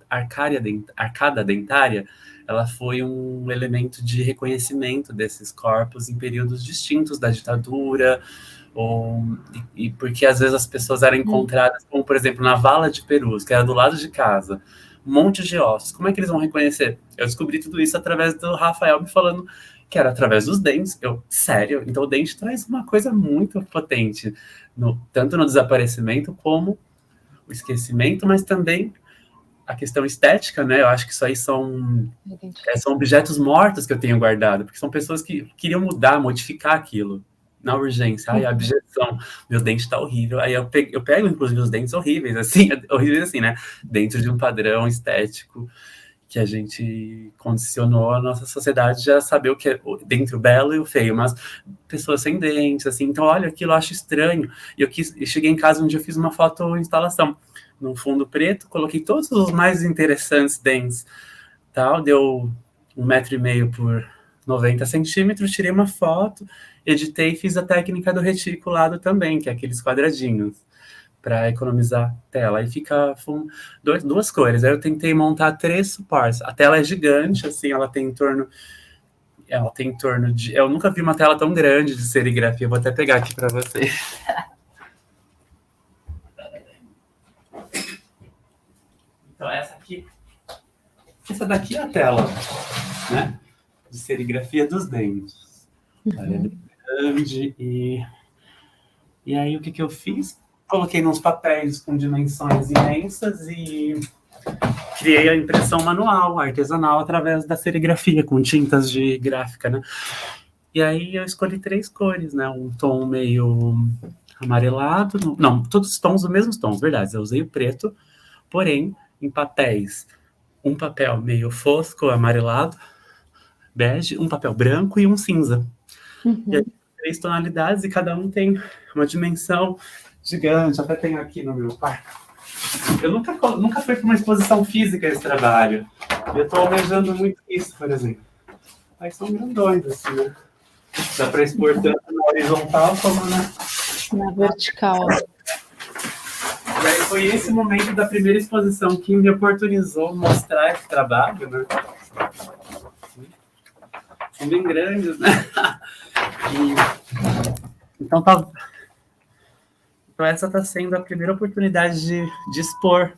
[SPEAKER 2] arcada dentária ela foi um elemento de reconhecimento desses corpos em períodos distintos da ditadura, e porque às vezes as pessoas eram encontradas, como por exemplo na Vala de Perus, que era do lado de casa, um monte de ossos. Como é que eles vão reconhecer? Eu descobri tudo isso através do Rafael me falando que era através dos dentes. Sério? Então o dente traz uma coisa muito potente, tanto no desaparecimento como o esquecimento, mas também a questão estética, né? Eu acho que isso aí são objetos mortos que eu tenho guardado, porque são pessoas que queriam mudar, modificar aquilo na urgência. Ai, a objeção, meu dente tá horrível. Aí eu pego, inclusive, os dentes horríveis, assim, né? Dentro de um padrão estético que a gente condicionou a nossa sociedade a saber o que é dentro o belo e o feio, mas pessoas sem dentes, assim, então olha, aquilo eu acho estranho. E eu cheguei em casa um dia, eu fiz uma foto-instalação num fundo preto, coloquei todos os mais interessantes dentes, tal, deu 1,5 m por 90 centímetros, tirei uma foto, editei e fiz a técnica do reticulado também, que é aqueles quadradinhos, para economizar tela. Aí fica duas cores. Aí eu tentei montar 3 suportes. A tela é gigante, assim, ela tem em torno de... Eu nunca vi uma tela tão grande de serigrafia. Eu vou até pegar aqui para vocês. Então, essa daqui é a tela, né? De serigrafia dos dentes. Ela é bem grande e aí o que eu fiz? Coloquei nos papéis com dimensões imensas e criei a impressão manual, artesanal, através da serigrafia, com tintas de gráfica, né? E aí eu escolhi 3 cores, né? Um tom meio amarelado, não, todos os tons, os mesmos tons, verdade. Eu usei o preto, porém, em papéis, um papel meio fosco, amarelado, bege, um papel branco e um cinza. E aí, 3 tonalidades e cada um tem uma dimensão gigante, até tenho aqui no meu quarto. Eu nunca fui para uma exposição física esse trabalho. Eu estou almejando muito isso, por exemplo. Aí são grandões, assim, né? Dá para expor tanto na horizontal como
[SPEAKER 1] Na vertical.
[SPEAKER 2] E aí foi esse momento da primeira exposição que me oportunizou mostrar esse trabalho, né? São bem grandes, né? Então essa está sendo a primeira oportunidade de expor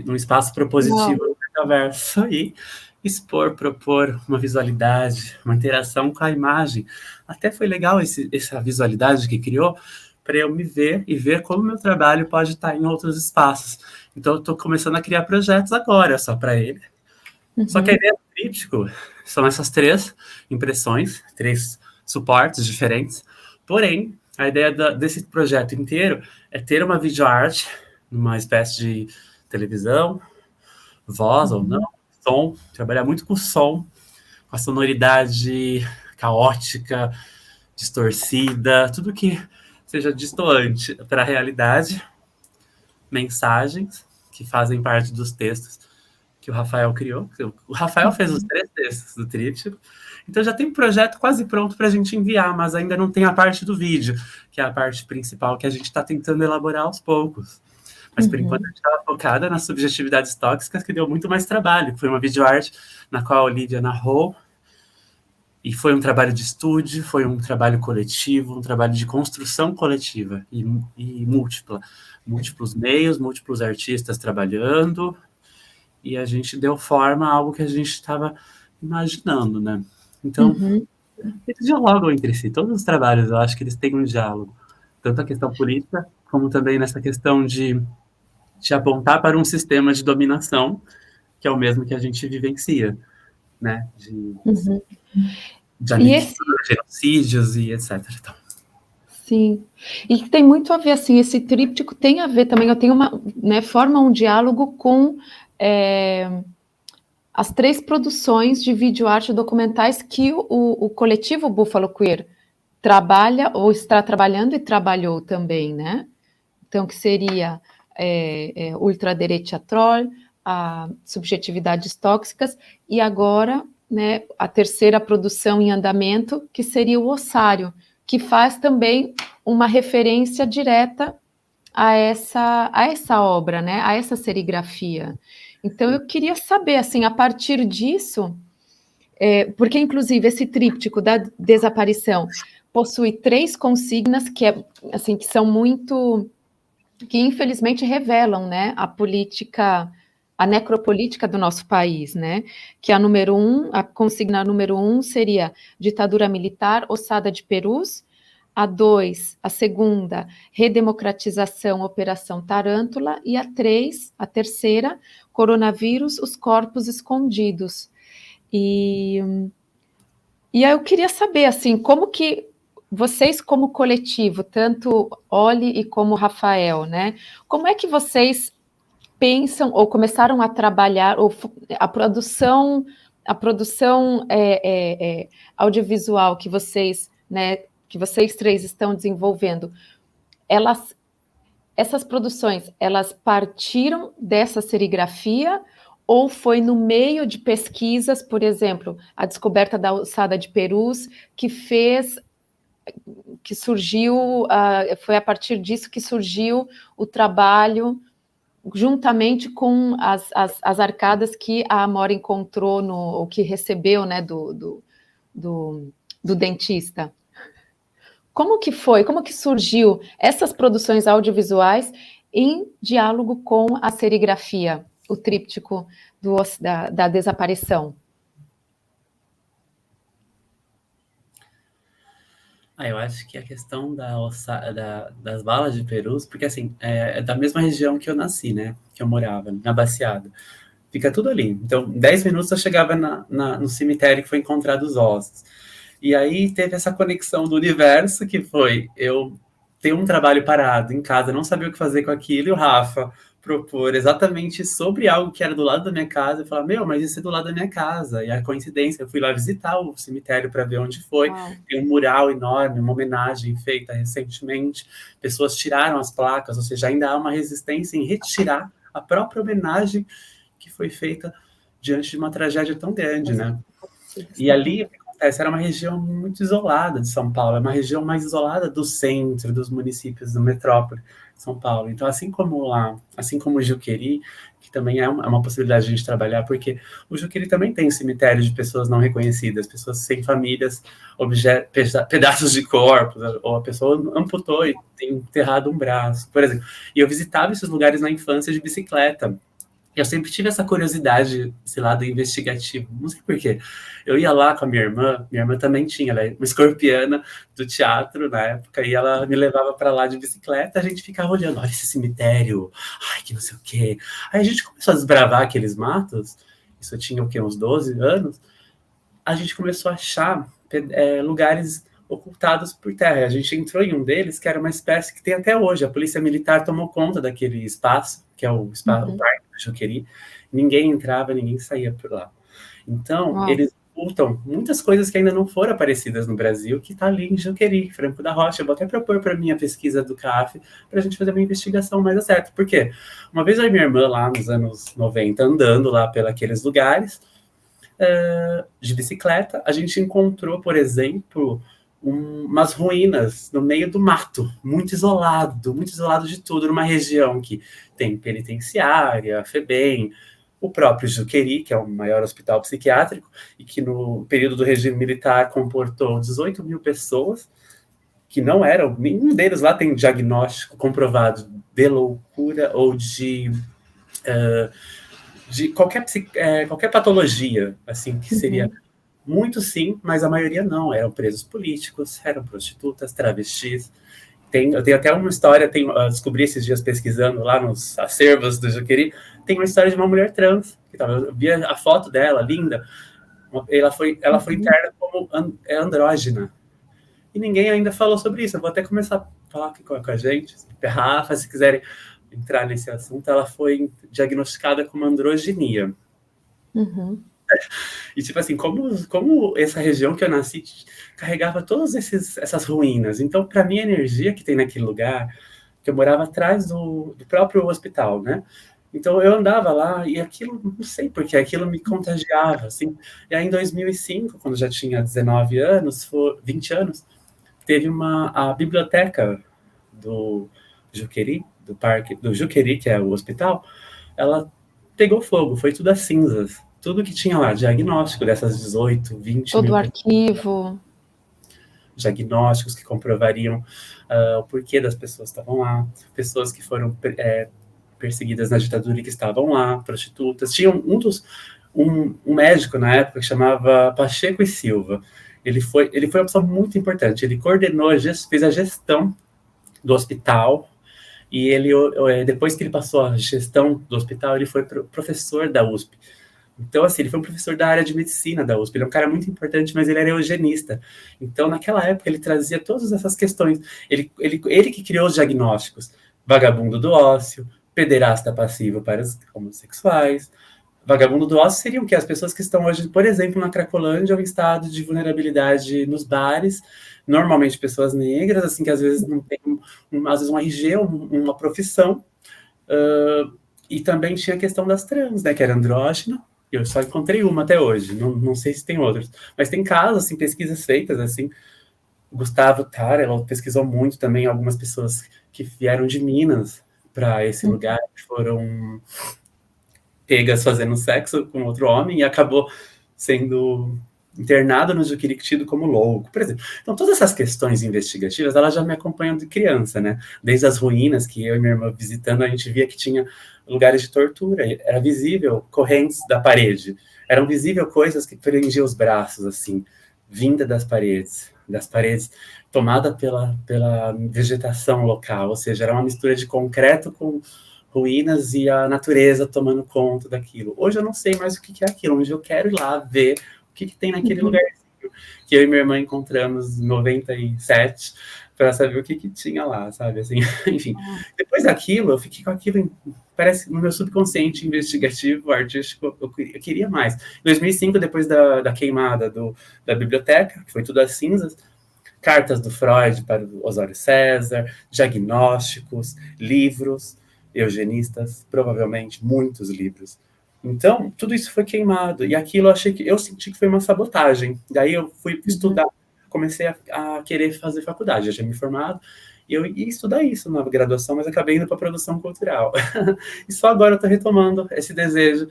[SPEAKER 2] num espaço propositivo no metaverso e expor, propor uma visualidade, uma interação com a imagem. Até foi legal essa visualidade que criou para eu me ver e ver como meu trabalho pode estar em outros espaços. Então eu estou começando a criar projetos agora só para ele. Só que a ideia do tríptico são essas 3 impressões, 3 suportes diferentes. Porém, a ideia desse projeto inteiro é ter uma videoarte, uma espécie de televisão, voz ou não, som, trabalhar muito com som, com a sonoridade caótica, distorcida, tudo que seja distoante para a realidade, mensagens que fazem parte dos textos que o Rafael criou. O Rafael fez os 3 textos do tríptico, então já tem um projeto quase pronto para a gente enviar, mas ainda não tem a parte do vídeo, que é a parte principal que a gente está tentando elaborar aos poucos. Mas, por enquanto, a gente estava focada nas subjetividades tóxicas, que deu muito mais trabalho. Foi uma videoarte na qual a Olivia narrou, e foi um trabalho de estúdio, foi um trabalho coletivo, um trabalho de construção coletiva e múltipla. Múltiplos meios, múltiplos artistas trabalhando, e a gente deu forma a algo que a gente estava imaginando, né? Então, eles dialogam entre si. Todos os trabalhos, eu acho que eles têm um diálogo. Tanto a questão política, como também nessa questão de apontar para um sistema de dominação, que é o mesmo que a gente vivencia, né? De genocídios e etc. Então.
[SPEAKER 1] Sim, e tem muito a ver, assim, esse tríptico tem a ver também, eu tenho forma um diálogo com as 3 produções de videoarte documentais que o coletivo Buffalo Queer trabalha, ou está trabalhando e trabalhou também, né? Então, que seria Ultraderecha Troll, a Subjetividades Tóxicas, e agora, né, a 3ª produção em andamento, que seria o Ossário, que faz também uma referência direta a essa obra, né, a essa serigrafia. Então, eu queria saber, assim, a partir disso, porque, inclusive, esse tríptico da desaparição possui 3 consignas que são muito... que infelizmente revelam, né, a necropolítica do nosso país, né, que a consigna número 1 seria ditadura militar, ossada de perus, a 2, a segunda, redemocratização, operação Tarântula, e a 3ª, coronavírus, os corpos escondidos. E aí eu queria saber, assim, como que vocês, como coletivo, tanto Oli e como Rafael, né? Como é que vocês pensam ou começaram a trabalhar ou a produção audiovisual que vocês, né, que vocês 3 estão desenvolvendo? Essas produções, elas partiram dessa serigrafia ou foi no meio de pesquisas, por exemplo, a descoberta da ossada de perus, que surgiu, foi a partir disso que surgiu o trabalho, juntamente com as arcadas que a Amora encontrou, ou que recebeu, né, do dentista. Como que foi? Como que surgiu essas produções audiovisuais em diálogo com a serigrafia, o tríptico da desaparição?
[SPEAKER 2] Eu acho que a questão das balas de perus, porque assim, é da mesma região que eu nasci, né? Que eu morava, na Baciada. Fica tudo ali. Então, 10 minutos eu chegava no cemitério que foi encontrado os ossos. E aí teve essa conexão do universo, que foi eu ter um trabalho parado em casa, não sabia o que fazer com aquilo, e o Rafa propor exatamente sobre algo que era do lado da minha casa, e falar, mas isso é do lado da minha casa. E a coincidência, eu fui lá visitar o cemitério para ver onde foi. Tem um mural enorme, uma homenagem feita recentemente. Pessoas tiraram as placas, ou seja, ainda há uma resistência em retirar a própria homenagem que foi feita diante de uma tragédia tão grande, né? E ali eu fui acontece? Era uma região muito isolada de São Paulo, é uma região mais isolada do centro, dos municípios da metrópole de São Paulo. Então, assim como lá, assim como o Juqueri, que também é uma possibilidade de a gente trabalhar, porque o Juqueri também tem um cemitério de pessoas não reconhecidas, pessoas sem famílias, pedaços de corpos, ou a pessoa amputou e tem enterrado um braço, por exemplo. E eu visitava esses lugares na infância de bicicleta. Eu sempre tive essa curiosidade, esse lado investigativo, não sei porquê. Eu ia lá com a minha irmã também tinha, ela é uma escorpiana do teatro na época, e ela me levava para lá de bicicleta, a gente ficava olhando, olha esse cemitério, ai, que não sei o quê. Aí a gente começou a desbravar aqueles matos, isso eu tinha o quê, uns 12 anos, a gente começou a achar lugares ocultados por terra. A gente entrou em um deles, que era uma espécie que tem até hoje. A polícia militar tomou conta daquele espaço, que é o espaço, o Parque do Juqueri. Ninguém entrava, ninguém saía por lá. Então, eles ocultam muitas coisas que ainda não foram aparecidas no Brasil, que está ali em Juqueri, Franco da Rocha. Eu vou até propor para a minha pesquisa do CAF, para a gente fazer uma investigação mais acerta. Por quê? Uma vez eu e minha irmã, lá nos anos 90, andando lá pelos lugares, de bicicleta, a gente encontrou, por exemplo, umas ruínas no meio do mato, muito isolado de tudo, numa região que tem penitenciária, FEBEM, o próprio Juqueri, que é o maior hospital psiquiátrico, e que no período do regime militar comportou 18 mil pessoas, que não eram, nenhum deles lá tem diagnóstico comprovado de loucura ou de qualquer patologia, assim, que seria muito sim, mas a maioria não, eram presos políticos, eram prostitutas, travestis. Eu tenho até uma história, descobri esses dias pesquisando lá nos acervos do Juqueri, tem uma história de uma mulher trans, eu via a foto dela, linda, ela foi interna como andrógena, e ninguém ainda falou sobre isso. Eu vou até começar a falar aqui com a gente, Rafa, se quiserem entrar nesse assunto. Ela foi diagnosticada com androgenia. E, tipo assim, como essa região que eu nasci carregava todas essas ruínas. Então, para mim, a energia que tem naquele lugar, que eu morava atrás do próprio hospital, né? Então, eu andava lá e aquilo, não sei porquê, aquilo me contagiava, assim. E aí, em 2005, quando eu já tinha 19 anos, 20 anos, teve a biblioteca do Juqueri, do Juqueri, que é o hospital, ela pegou fogo, foi tudo a cinzas. Tudo que tinha lá, diagnóstico dessas 18, 20
[SPEAKER 1] todo
[SPEAKER 2] mil...
[SPEAKER 1] o arquivo.
[SPEAKER 2] Diagnósticos que comprovariam o porquê das pessoas que estavam lá, pessoas que foram perseguidas na ditadura e que estavam lá, prostitutas. Tinha um médico na época que chamava Pacheco e Silva. Ele foi uma pessoa muito importante. Ele coordenou, fez a gestão do hospital, e ele, depois que ele passou a gestão do hospital, ele foi professor da USP. Então, assim, ele foi um professor da área de medicina da USP. Ele é um cara muito importante, mas ele era eugenista. Então, naquela época, ele trazia todas essas questões. Ele que criou os diagnósticos. Vagabundo do ócio, pederasta passivo para os homossexuais. Vagabundo do ócio seriam o quê? As pessoas que estão hoje, por exemplo, na Cracolândia, ou em estado de vulnerabilidade nos bares, normalmente pessoas negras, assim, que às vezes não tem, às vezes um RG, uma profissão. E também tinha a questão das trans, né, que era andrógena. Eu só encontrei uma até hoje, não sei se tem outras. Mas tem casos, assim, pesquisas feitas, assim. O Gustavo Tara, ela pesquisou muito também algumas pessoas que vieram de Minas para esse lugar, que foram pegas fazendo sexo com outro homem e acabou sendo internado no Juqueri, tido como louco, por exemplo. Então, todas essas questões investigativas, elas já me acompanham de criança, né? Desde as ruínas, que eu e minha irmã visitando, a gente via que tinha lugares de tortura, era visível correntes da parede, eram visíveis coisas que prendiam os braços, assim, vinda das paredes tomada pela vegetação local, ou seja, era uma mistura de concreto com ruínas e a natureza tomando conta daquilo. Hoje eu não sei mais o que é aquilo, hoje eu quero ir lá ver o que tem naquele lugarzinho que eu e minha irmã encontramos em 97 para saber o que tinha lá, sabe, assim, enfim. Depois daquilo, eu fiquei com aquilo, parece, no meu subconsciente investigativo, artístico, eu queria mais. Em 2005, depois da queimada da biblioteca, que foi tudo às cinzas, cartas do Freud para o Osório César, diagnósticos, livros, eugenistas, provavelmente muitos livros. Então, tudo isso foi queimado, e aquilo eu senti que foi uma sabotagem. Daí eu fui estudar, comecei a querer fazer faculdade, já tinha me formado, e eu ia estudar isso na graduação, mas acabei indo para produção cultural. E só agora eu estou retomando esse desejo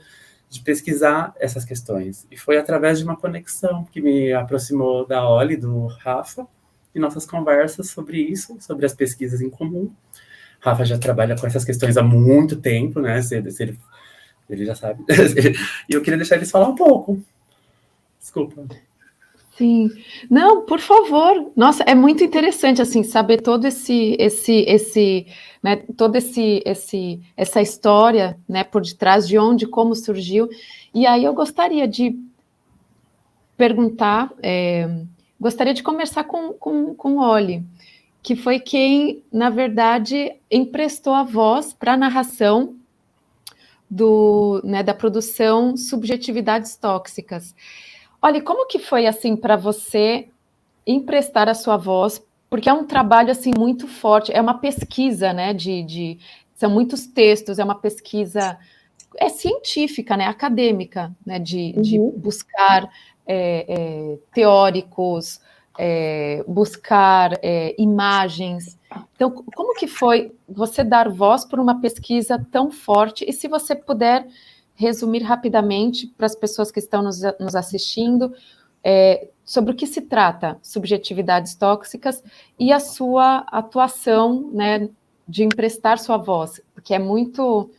[SPEAKER 2] de pesquisar essas questões. E foi através de uma conexão que me aproximou da Oli, do Rafa, e nossas conversas sobre isso, sobre as pesquisas em comum. Rafa já trabalha com essas questões há muito tempo, né? Ele já sabe. E eu queria deixar eles falar um pouco. Desculpa.
[SPEAKER 1] Sim. Não, por favor. Nossa, é muito interessante, assim, saber todo né, essa história, né, por detrás de onde, como surgiu. E aí eu gostaria de perguntar, gostaria de conversar com o Oli, que foi quem, na verdade, emprestou a voz para a narração da produção Subjetividades Tóxicas. Olha, como que foi assim para você emprestar a sua voz? Porque é um trabalho assim muito forte, é uma pesquisa, né? São muitos textos, é uma pesquisa científica, né? Acadêmica, né? De buscar teóricos, buscar imagens. Então, como que foi você dar voz para uma pesquisa tão forte? E se você puder resumir rapidamente para as pessoas que estão nos assistindo, sobre o que se trata Subjetividades Tóxicas e a sua atuação, né, de emprestar sua voz, porque é muito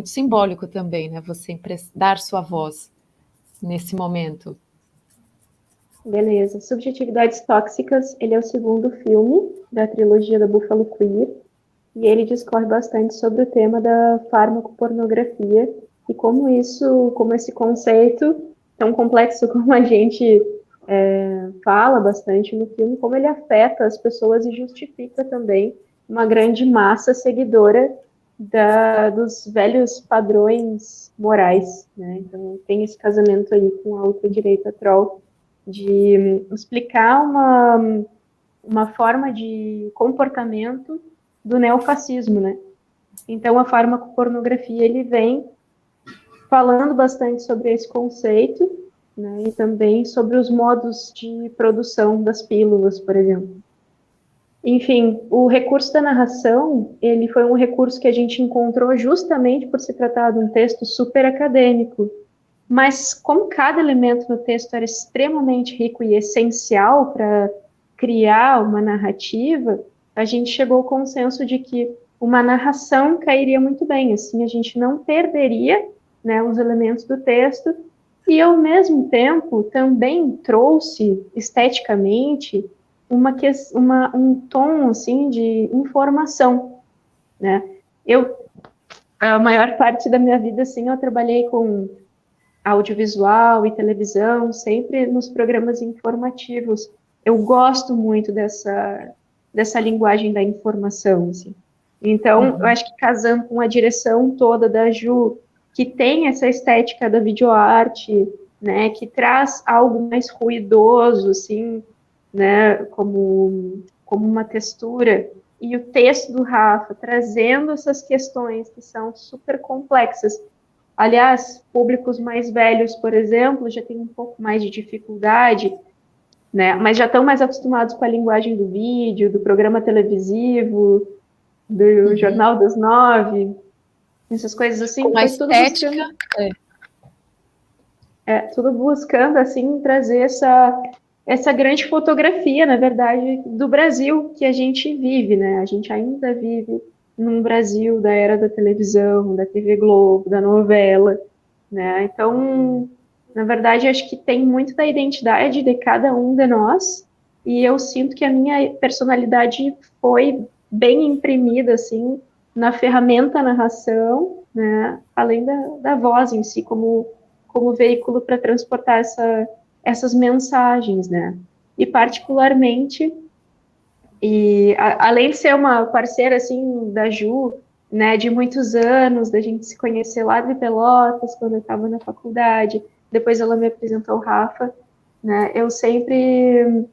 [SPEAKER 1] simbólico também, né, você dar sua voz nesse momento.
[SPEAKER 4] Beleza. Subjetividades Tóxicas, ele é o segundo filme da trilogia da Buffalo Queer, e ele discorre bastante sobre o tema da farmacopornografia e como esse conceito tão complexo como a gente fala bastante no filme, como ele afeta as pessoas e justifica também uma grande massa seguidora dos velhos padrões morais, né? Então tem esse casamento aí com a ultradireita troll de explicar uma forma de comportamento do neofascismo, né? Então a farmacopornografia ele vem falando bastante sobre esse conceito, né, e também sobre os modos de produção das pílulas, por exemplo. Enfim, o recurso da narração, ele foi um recurso que a gente encontrou justamente por se tratar de um texto super acadêmico, mas como cada elemento no texto era extremamente rico e essencial para criar uma narrativa, a gente chegou ao consenso de que uma narração cairia muito bem, assim a gente não perderia, né, os elementos do texto, e ao mesmo tempo também trouxe esteticamente um tom assim de informação, né? A maior parte da minha vida assim eu trabalhei com audiovisual e televisão, sempre nos programas informativos. Eu gosto muito dessa linguagem da informação, assim. Então, eu acho que casando com a direção toda da Ju, que tem essa estética da videoarte, né, que traz algo mais ruidoso, assim, né, como uma textura, e o texto do Rafa trazendo essas questões que são super complexas. Aliás, públicos mais velhos, por exemplo, já têm um pouco mais de dificuldade, né, mas já estão mais acostumados com a linguagem do vídeo, do programa televisivo, do Jornal das 9, essas coisas assim,
[SPEAKER 1] com a estética,
[SPEAKER 4] tudo buscando assim trazer essa grande fotografia, na verdade, do Brasil que a gente vive, né? A gente ainda vive num Brasil da era da televisão, da TV Globo, da novela, né? Então, na verdade, acho que tem muito da identidade de cada um de nós, e eu sinto que a minha personalidade foi bem imprimida assim na ferramenta narração, né? Além da voz em si como veículo para transportar essas mensagens, né? E particularmente, além de ser uma parceira assim da Ju, né, de muitos anos, da gente se conhecer lá de Pelotas quando eu estava na faculdade, depois ela me apresentou o Rafa, né? Eu sempre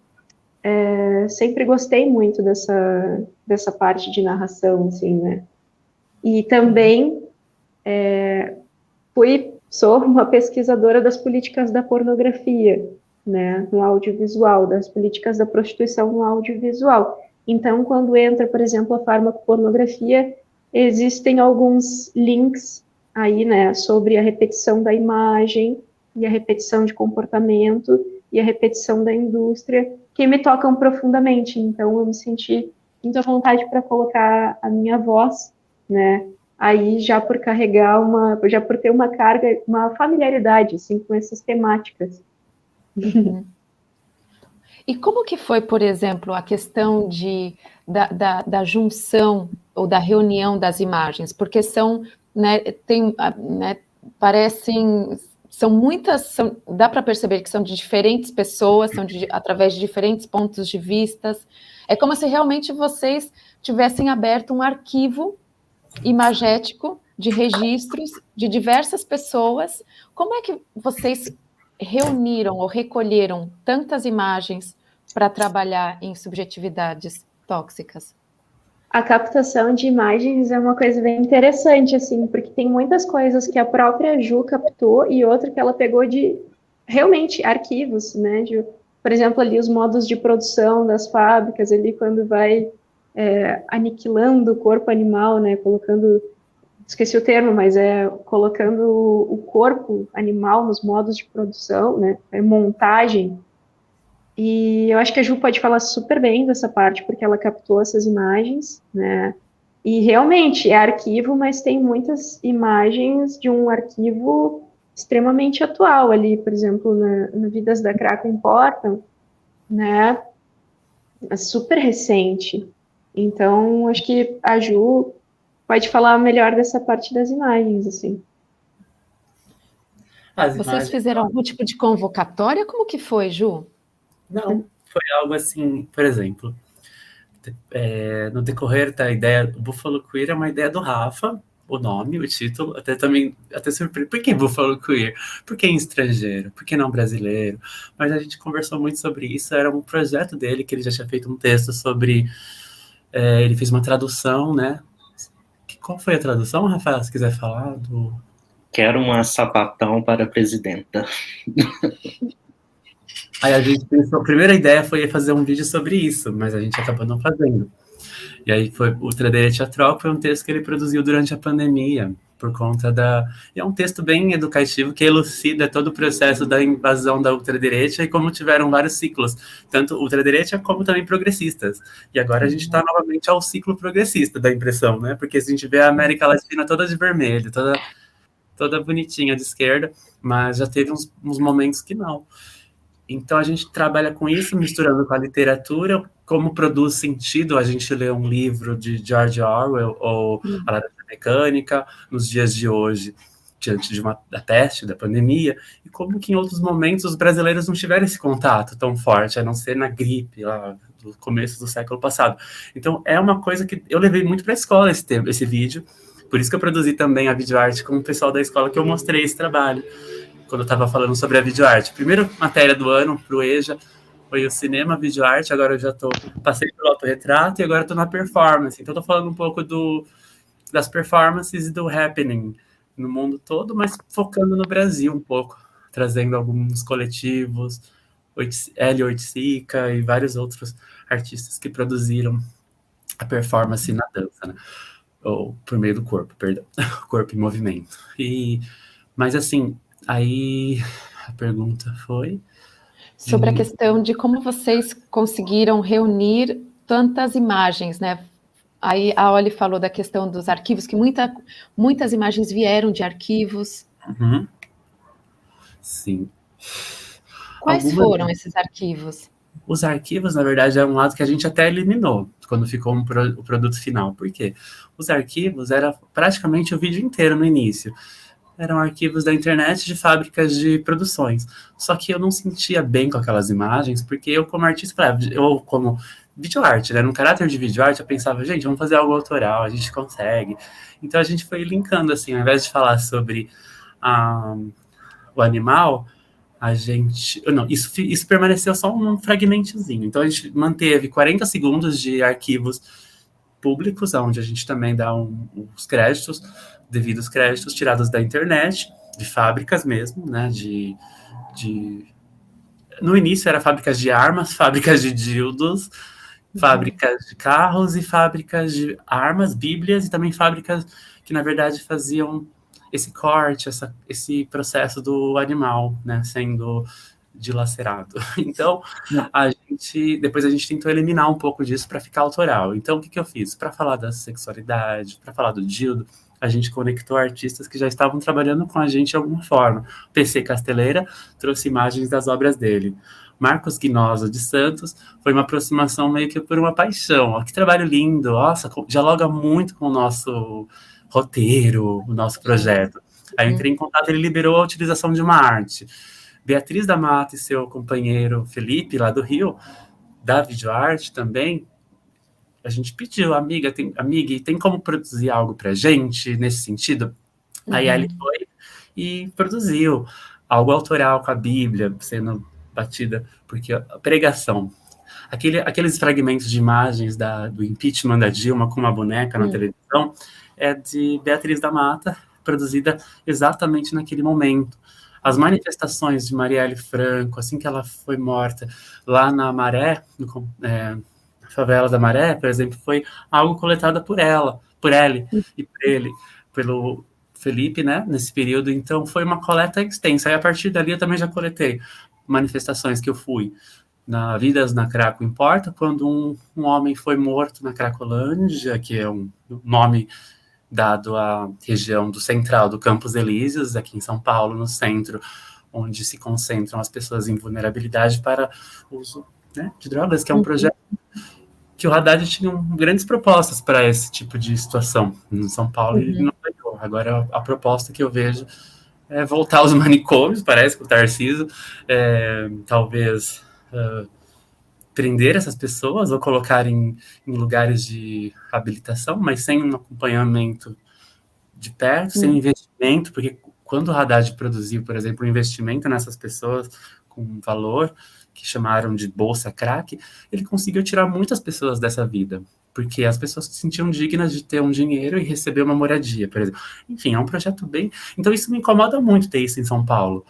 [SPEAKER 4] gostei muito dessa parte de narração, assim, né? E também fui sou uma pesquisadora das políticas da pornografia, né, no audiovisual, das políticas da prostituição no audiovisual. Então, quando entra, por exemplo, a farmacopornografia, existem alguns links aí, né, sobre a repetição da imagem e a repetição de comportamento e a repetição da indústria, que me tocam profundamente. Então, eu me senti muito à vontade para colocar a minha voz, né, aí já por carregar já por ter uma carga, uma familiaridade, assim, com essas temáticas.
[SPEAKER 1] E como que foi, por exemplo, a questão da junção ou da reunião das imagens? Porque são, né, parecem, são muitas, dá para perceber que são de diferentes pessoas, através de diferentes pontos de vista. É como se realmente vocês tivessem aberto um arquivo imagético de registros de diversas pessoas. Como é que vocês reuniram ou recolheram tantas imagens para trabalhar em subjetividades tóxicas?
[SPEAKER 4] A captação de imagens é uma coisa bem interessante, assim, porque tem muitas coisas que a própria Ju captou e outra que ela pegou de, realmente, arquivos, né, por exemplo, ali os modos de produção das fábricas, ali quando vai aniquilando o corpo animal, né, esqueci o termo, mas colocando o corpo animal nos modos de produção, né, montagem. E eu acho que a Ju pode falar super bem dessa parte, porque ela captou essas imagens, né, e realmente é arquivo, mas tem muitas imagens de um arquivo extremamente atual ali, por exemplo, no Vidas da Craco Importam, né, é super recente. Então, acho que a Ju pode falar melhor dessa parte das imagens, assim.
[SPEAKER 1] Vocês fizeram algum tipo de convocatória? Como que foi, Ju?
[SPEAKER 2] Não, foi algo assim, por exemplo, no decorrer da ideia, o Buffalo Queer é uma ideia do Rafa, o nome, o título, até surpreso. Por que Buffalo Queer? Por que em estrangeiro? Por que não brasileiro? Mas a gente conversou muito sobre isso, era um projeto dele, que ele já tinha feito um texto sobre, ele fez uma tradução, né? Qual foi a tradução, Rafael, se quiser falar?
[SPEAKER 3] Quero uma sapatão para a presidenta.
[SPEAKER 2] Aí a gente pensou, a primeira ideia foi fazer um vídeo sobre isso, mas a gente acabou não fazendo. E aí foi o Ultraderete a Troca, foi um texto que ele produziu durante a pandemia, por conta e é um texto bem educativo, que elucida todo o processo da invasão da ultraderecha e como tiveram vários ciclos, tanto ultraderecha como também progressistas. E agora a gente está novamente ao ciclo progressista da impressão, né? Porque a gente vê a América Latina toda de vermelho, toda bonitinha de esquerda, mas já teve uns momentos que não. Então, a gente trabalha com isso, misturando com a literatura, como produz sentido a gente ler um livro de George Orwell ou A Laranja Mecânica nos dias de hoje, diante da peste, da pandemia, e como que em outros momentos os brasileiros não tiveram esse contato tão forte, a não ser na gripe, lá do começo do século passado. Então, é uma coisa que eu levei muito para a escola esse vídeo, por isso que eu produzi também a videoarte com o pessoal da escola, que eu mostrei esse trabalho quando eu estava falando sobre a videoarte. Primeira matéria do ano para o EJA foi o cinema, videoarte, agora eu já passei pelo autorretrato e agora estou na performance. Então estou falando um pouco das performances e do happening no mundo todo, mas focando no Brasil um pouco, trazendo alguns coletivos, L. Oiticica e vários outros artistas que produziram a performance na dança, né? Ou por meio do corpo, perdão, corpo em movimento. Mas assim, aí a pergunta foi
[SPEAKER 1] sobre a questão de como vocês conseguiram reunir tantas imagens, né? Aí a Oli falou da questão dos arquivos, que muitas imagens vieram de arquivos.
[SPEAKER 2] Uhum. Sim.
[SPEAKER 1] Quais foram esses arquivos?
[SPEAKER 2] Os arquivos, na verdade, é um lado que a gente até eliminou quando ficou o produto final. Por quê? Os arquivos era praticamente o vídeo inteiro no início. Eram arquivos da internet de fábricas de produções. Só que eu não sentia bem com aquelas imagens, porque eu, como artista, eu como videoarte, né? No caráter de videoarte, eu pensava, gente, vamos fazer algo autoral, a gente consegue. Então a gente foi linkando, assim, ao invés de falar sobre o animal, a gente... Não, isso permaneceu só um fragmentozinho. Então a gente manteve 40 segundos de arquivos públicos, onde a gente também dá os créditos, devidos créditos tirados da internet, fábricas mesmo, né, no início era fábricas de armas, fábricas de dildos, fábricas de carros e fábricas de armas, bíblias, e também fábricas que, na verdade, faziam esse corte, esse processo do animal, né, sendo dilacerado. Então, depois a gente tentou eliminar um pouco disso para ficar autoral. Então, o que eu fiz? Para falar da sexualidade, para falar do dildo, a gente conectou artistas que já estavam trabalhando com a gente de alguma forma. PC Casteleira trouxe imagens das obras dele. Marcos Guinosa de Santos foi uma aproximação meio que por uma paixão. Ó, que trabalho lindo, nossa, dialoga muito com o nosso roteiro, o nosso projeto. Aí eu entrei em contato, ele liberou a utilização de uma arte. Beatriz da Mata e seu companheiro Felipe, lá do Rio, da videoarte também, a gente pediu, amiga, tem como produzir algo pra gente nesse sentido? Aí ele foi e produziu algo autoral com a Bíblia sendo batida, porque a pregação, aqueles fragmentos de imagens do impeachment da Dilma com uma boneca na televisão, é de Beatriz da Mata, produzida exatamente naquele momento. As manifestações de Marielle Franco, assim que ela foi morta, lá na Maré, na favela da Maré, por exemplo, foi algo coletado por ele e por ele, pelo Felipe, né, nesse período. Então, foi uma coleta extensa. E a partir dali, eu também já coletei manifestações que eu fui na Vidas na Craco Importa, quando um homem foi morto na Cracolândia, que é um nome dado à região do central do Campos Elíseos, aqui em São Paulo, no centro, onde se concentram as pessoas em vulnerabilidade para uso, né, de drogas, que é um projeto que o Haddad tinha grandes propostas para esse tipo de situação em São Paulo, e ele não ganhou. Agora, a proposta que eu vejo é voltar aos manicômios, parece, com o Tarcísio, talvez prender essas pessoas ou colocar em lugares de habilitação, mas sem um acompanhamento de perto, sem investimento, porque quando o Haddad produziu, por exemplo, um investimento nessas pessoas com valor, que chamaram de Bolsa Crack, ele conseguiu tirar muitas pessoas dessa vida, porque as pessoas se sentiam dignas de ter um dinheiro e receber uma moradia, por exemplo. Enfim, é um projeto bem... Então isso me incomoda muito ter isso em São Paulo.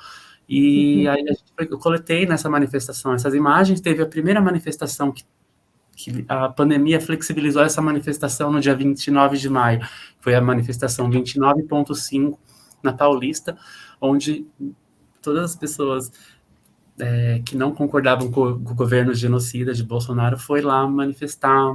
[SPEAKER 2] E aí eu coletei nessa manifestação essas imagens. Teve a primeira manifestação que a pandemia flexibilizou essa manifestação no dia 29 de maio. Foi a manifestação 29.5 na Paulista, onde todas as pessoas que não concordavam com o governo genocida de Bolsonaro foi lá manifestar,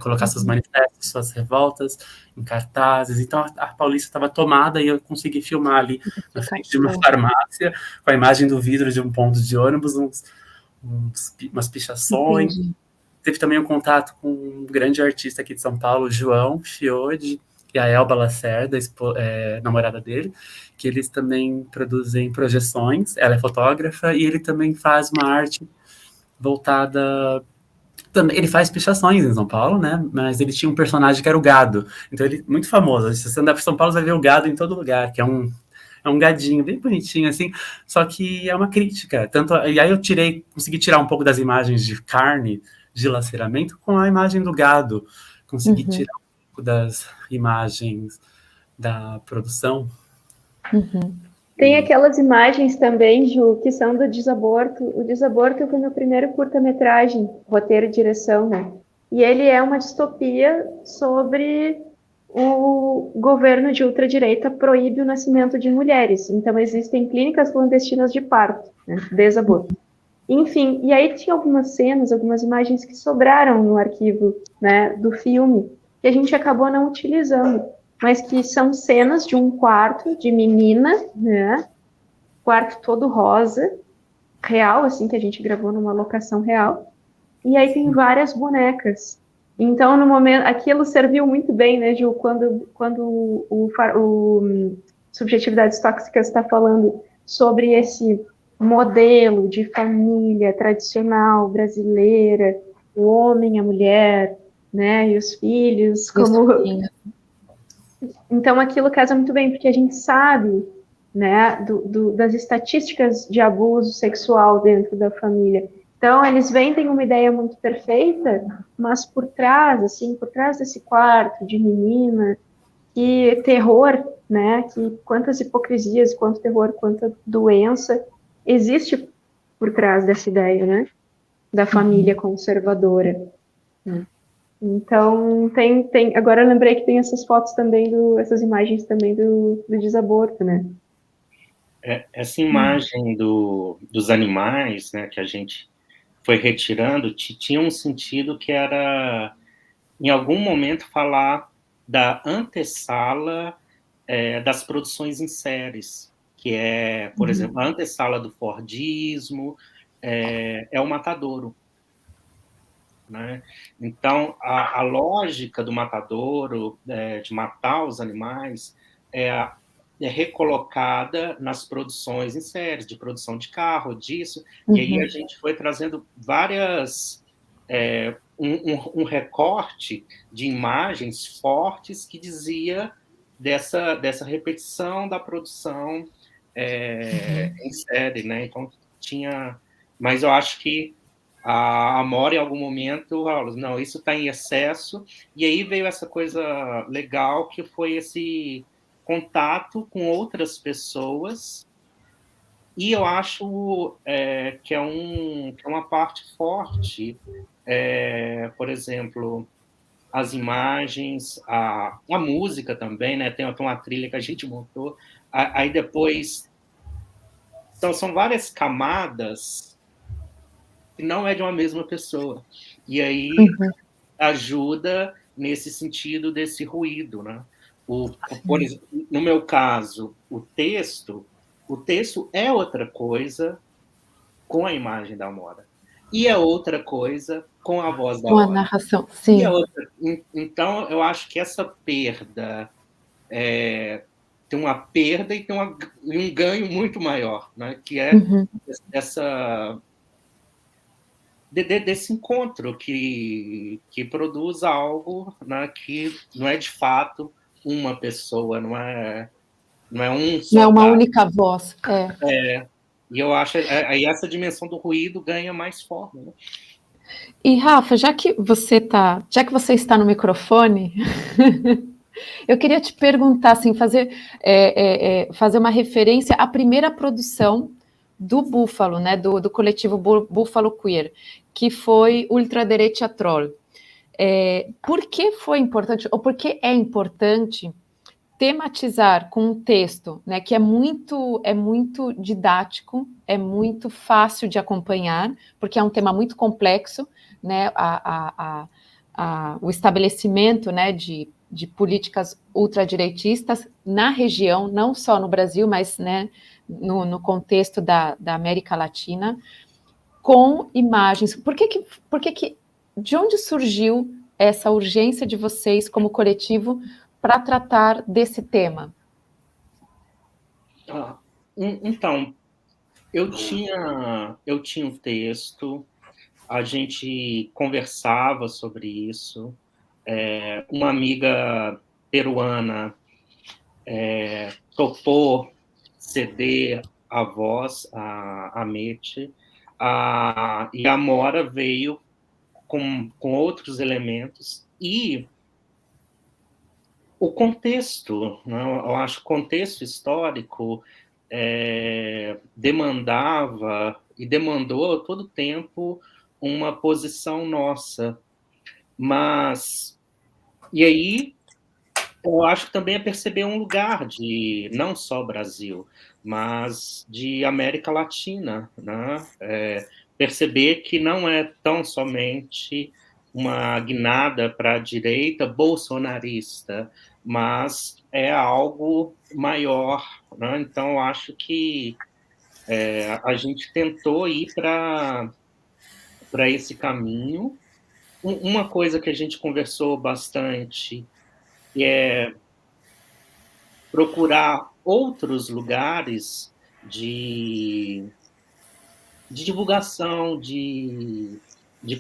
[SPEAKER 2] colocar seus manifestos, suas revoltas em cartazes. Então a Paulista estava tomada e eu consegui filmar ali na frente de uma farmácia com a imagem do vidro de um ponto de ônibus, umas pichações. Teve também um contato com um grande artista aqui de São Paulo, João Fiode, e a Elba Lacerda, namorada dele, que eles também produzem projeções. Ela é fotógrafa e ele também faz uma arte voltada... Ele faz pichações em São Paulo, né? Mas ele tinha um personagem que era o Gado. Então ele muito famoso. Se você andar por São Paulo, você vai ver o Gado em todo lugar, que é um gadinho bem bonitinho, assim, só que é uma crítica. E aí eu consegui tirar um pouco das imagens de carne, de laceramento, com a imagem do gado. Consegui tirar um pouco das imagens da produção.
[SPEAKER 4] Tem aquelas imagens também, Ju, que são do Desaborto. O Desaborto foi meu primeiro curta-metragem, roteiro e direção, né? E ele é uma distopia sobre o governo de ultradireita proíbe o nascimento de mulheres. Então, existem clínicas clandestinas de parto, né? Desaborto. Enfim, e aí tinha algumas cenas, algumas imagens que sobraram no arquivo, né, do filme, que a gente acabou não utilizando, mas que são cenas de um quarto de menina, né, quarto todo rosa, real, assim, que a gente gravou numa locação real, e aí tem várias bonecas. Então, no momento, aquilo serviu muito bem, né, Ju, quando o Subjetividades Tóxicas está falando sobre esse modelo de família tradicional brasileira, o homem, a mulher, né, e os filhos, como... Então, aquilo casa muito bem, porque a gente sabe, né, das estatísticas de abuso sexual dentro da família. Então, eles vendem uma ideia muito perfeita, mas por trás, assim, por trás desse quarto de menina, que terror, né, que quantas hipocrisias, quanto terror, quanta doença existe por trás dessa ideia, né, da família conservadora. Então, agora eu lembrei que tem essas fotos também, essas imagens também do desaborto, né.
[SPEAKER 3] Essa imagem dos animais, né, que a gente foi retirando, tinha um sentido que era, em algum momento, falar da antessala das produções em séries, que é, por exemplo, a antessala do Fordismo, é o matadouro. Né? Então, a lógica do matadouro, de matar os animais, é recolocada nas produções em séries, de produção de carro, disso, e aí a gente foi trazendo várias... um recorte de imagens fortes que dizia dessa repetição da produção em série, né? Então, tinha... Mas eu acho que a Amora, em algum momento, falou, não, isso está em excesso, e aí veio essa coisa legal, que foi esse contato com outras pessoas, e eu acho que é uma parte forte, por exemplo, as imagens, a música também, né? Tem uma trilha que a gente montou, aí depois... Então, são várias camadas que não é de uma mesma pessoa. E aí ajuda nesse sentido desse ruído, né? Por exemplo, no meu caso, o texto é outra coisa com a imagem da Amora. E é outra coisa com a voz da
[SPEAKER 1] Com a
[SPEAKER 3] Amora.
[SPEAKER 1] narração, sim.
[SPEAKER 3] Então, eu acho que essa perda tem uma perda e tem um ganho muito maior, né? Que é desse encontro que produz algo, né, que não é de fato uma pessoa, não é um só.
[SPEAKER 1] Não é uma única voz.
[SPEAKER 3] E eu acho aí essa dimensão do ruído ganha mais forma, né?
[SPEAKER 1] E Rafa, já que você está no microfone, eu queria te perguntar, assim, fazer uma referência à primeira produção do Búfalo, né, do coletivo Búfalo Queer, que foi Ultraderecha Troll. Por que foi importante, ou por que é importante tematizar com um texto, né, que é muito didático, é muito fácil de acompanhar, porque é um tema muito complexo, né, o estabelecimento, né, de políticas ultradireitistas na região, não só no Brasil, mas, né, no contexto da América Latina, com imagens. De onde surgiu essa urgência de vocês como coletivo para tratar desse tema?
[SPEAKER 3] Então, eu tinha um texto, a gente conversava sobre isso, uma amiga peruana topou ceder a voz, a Mete, e a Amora veio com outros elementos, e o contexto, né? Eu acho que o contexto histórico demandava e demandou todo o tempo uma posição nossa. Mas, e aí, eu acho que também é perceber um lugar de, não só Brasil, mas de América Latina, né? Perceber que não é tão somente uma guinada para a direita bolsonarista, mas é algo maior, né? Então, eu acho que a gente tentou ir para esse caminho. Uma coisa que a gente conversou bastante é procurar outros lugares de divulgação, de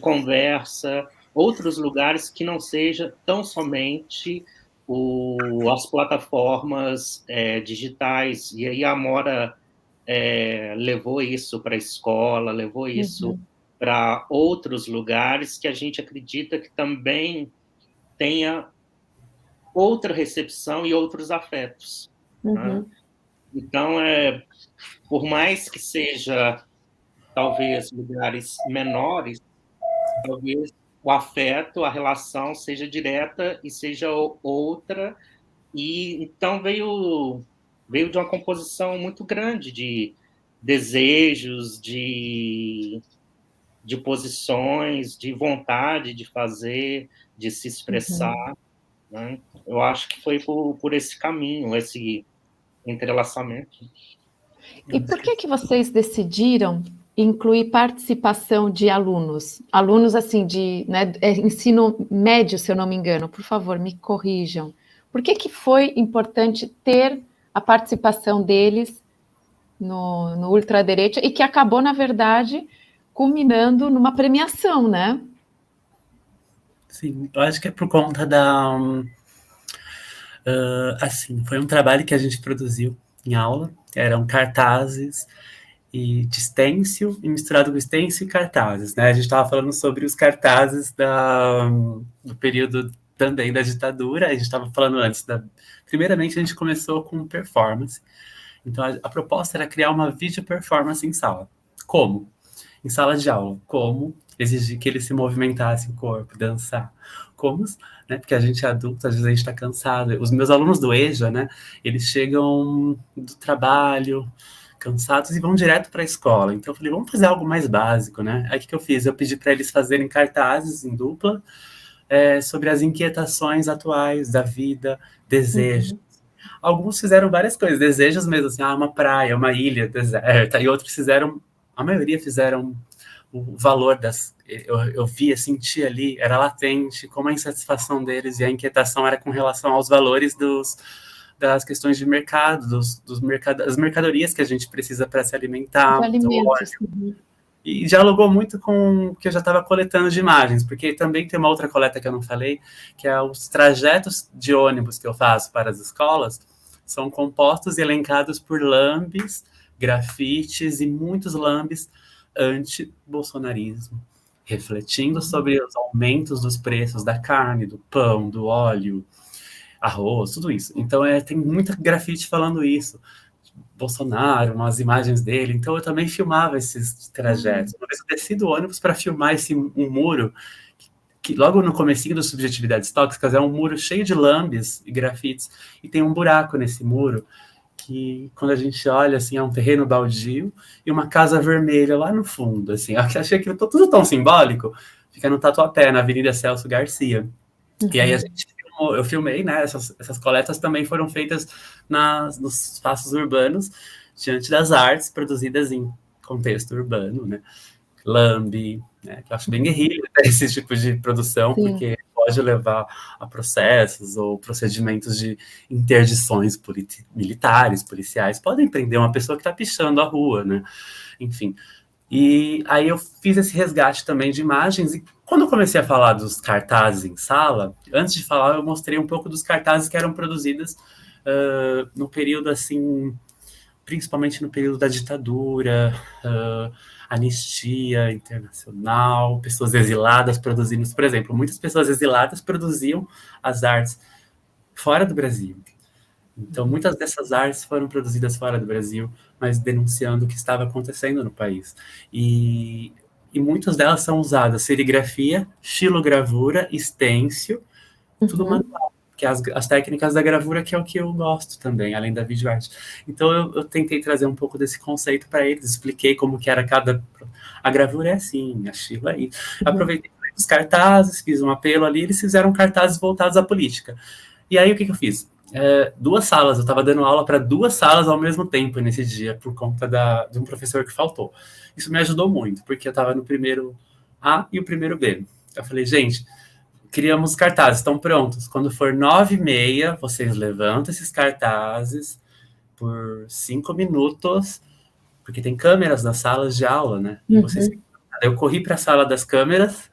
[SPEAKER 3] conversa, outros lugares que não seja tão somente as plataformas digitais. E aí a Amora levou isso para a escola, levou isso para outros lugares que a gente acredita que também tenha outra recepção e outros afetos. Né? Então, por mais que seja, talvez, lugares menores, talvez o afeto, a relação seja direta e seja outra. E então veio de uma composição muito grande de desejos, de posições, de vontade de fazer, de se expressar. Né? Eu acho que foi por esse caminho, esse entrelaçamento.
[SPEAKER 1] E por que vocês decidiram incluir participação de alunos? Alunos, assim, de ensino médio, se eu não me engano. Por favor, me corrijam. Por que foi importante ter a participação deles no ultradireita e que acabou, na verdade, culminando numa premiação, né?
[SPEAKER 2] Sim, eu acho que é por conta da... assim, foi um trabalho que a gente produziu em aula, eram cartazes de stencil, e misturado com stencil e cartazes, né? A gente estava falando sobre os cartazes do período também da ditadura, a gente estava falando antes, primeiramente a gente começou com performance, então a proposta era criar uma video performance em sala. Como? Em sala de aula. Como? Exigir que eles se movimentassem o corpo, dançar. Como? Né? Porque a gente é adulto, às vezes a gente está cansado. Os meus alunos do EJA, né? Eles chegam do trabalho cansados e vão direto para a escola. Então eu falei, vamos fazer algo mais básico, né? Aí o que eu fiz? Eu pedi para eles fazerem cartazes em dupla sobre as inquietações atuais da vida, desejos. Alguns fizeram várias coisas, desejos mesmo, assim, uma praia, uma ilha deserta, e outros fizeram, a maioria fizeram o valor eu via, sentia ali, era latente, como a insatisfação deles e a inquietação era com relação aos valores das questões de mercado, das mercadorias que a gente precisa para se alimentar.
[SPEAKER 1] De alimentos.
[SPEAKER 2] E dialogou muito com o que eu já estava coletando de imagens, porque também tem uma outra coleta que eu não falei, que é os trajetos de ônibus que eu faço para as escolas, são compostos e elencados por lambes, grafites e muitos lambes anti-bolsonarismo, refletindo sobre os aumentos dos preços da carne, do pão, do óleo, arroz, tudo isso. Então, tem muita grafite falando isso. Bolsonaro, umas imagens dele. Então, eu também filmava esses trajetos. Uma vez eu desci do ônibus para filmar um muro, que logo no comecinho do Subjetividades Tóxicas é um muro cheio de lambes e grafites, e tem um buraco nesse muro, que quando a gente olha, assim, é um terreno baldio e uma casa vermelha lá no fundo, assim. Eu achei aquilo tudo tão simbólico. Fica no Tatuapé, na Avenida Celso Garcia. E aí eu filmei, né? Essas coletas também foram feitas nos espaços urbanos, diante das artes produzidas em contexto urbano, né? Lambe, né? Que eu acho bem guerrilha esse tipo de produção, sim, porque pode levar a processos ou procedimentos de interdições militares, policiais, podem prender uma pessoa que está pichando a rua, né? Enfim. E aí eu fiz esse resgate também de imagens, e quando eu comecei a falar dos cartazes em sala, antes de falar eu mostrei um pouco dos cartazes que eram produzidos no período, assim, principalmente no período da ditadura, anistia internacional, pessoas exiladas produzindo, por exemplo, muitas pessoas exiladas produziam as artes fora do Brasil. Então, muitas dessas artes foram produzidas fora do Brasil, mas denunciando o que estava acontecendo no país. E muitas delas são usadas serigrafia, xilogravura, stencil, tudo manual, que é as técnicas da gravura, que é o que eu gosto também, além da videoarte. Então, eu tentei trazer um pouco desse conceito para eles, expliquei como que era a gravura é assim, a xilo é isso. Aproveitei os cartazes, fiz um apelo ali, eles fizeram cartazes voltados à política. E aí, o que eu fiz? 2 salas, eu estava dando aula para 2 salas ao mesmo tempo nesse dia, por conta de um professor que faltou. Isso me ajudou muito, porque eu estava no primeiro A e o primeiro B. Eu falei, gente, criamos cartazes, estão prontos. Quando for 9h30, vocês levantam esses cartazes por 5 minutos, porque tem câmeras nas salas de aula, né? Eu corri para a sala das câmeras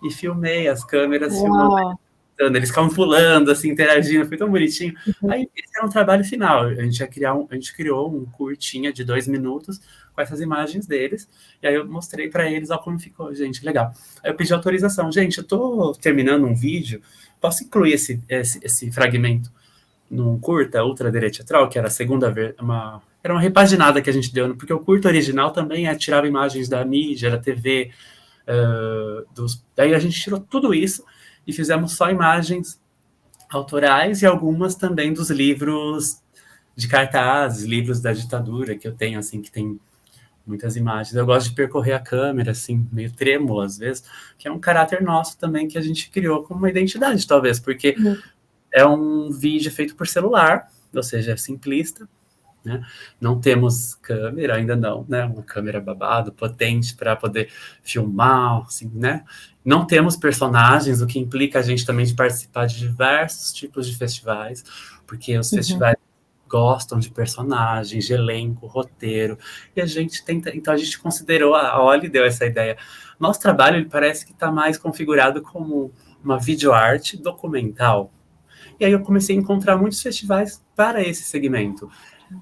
[SPEAKER 2] e filmei as câmeras filmando. Eles ficavam pulando, assim, interagindo, foi tão bonitinho. Aí, esse era um trabalho final. A gente criou um curtinha de 2 minutos com essas imagens deles, e aí eu mostrei para eles, como ficou, gente, legal. Aí eu pedi autorização, gente, eu tô terminando um vídeo, posso incluir esse fragmento num curta, Ultradireta Teatral, que era a segunda era uma repaginada que a gente deu, porque o curta original também tirava imagens da mídia, da TV, daí a gente tirou tudo isso e fizemos só imagens autorais e algumas também dos livros de cartazes, livros da ditadura que eu tenho, assim, que tem muitas imagens. Eu gosto de percorrer a câmera, assim, meio trêmulo às vezes, que é um caráter nosso também que a gente criou como uma identidade, talvez, porque é um vídeo feito por celular, ou seja, é simplista, né? Não temos câmera, ainda não, né? Uma câmera babado, potente para poder filmar, assim, né? Não temos personagens, o que implica a gente também de participar de diversos tipos de festivais, porque os festivais gostam de personagens, de elenco, roteiro, e a gente tenta, então a gente considerou, a Oli deu essa ideia. Nosso trabalho, ele parece que está mais configurado como uma videoarte documental. E aí eu comecei a encontrar muitos festivais para esse segmento.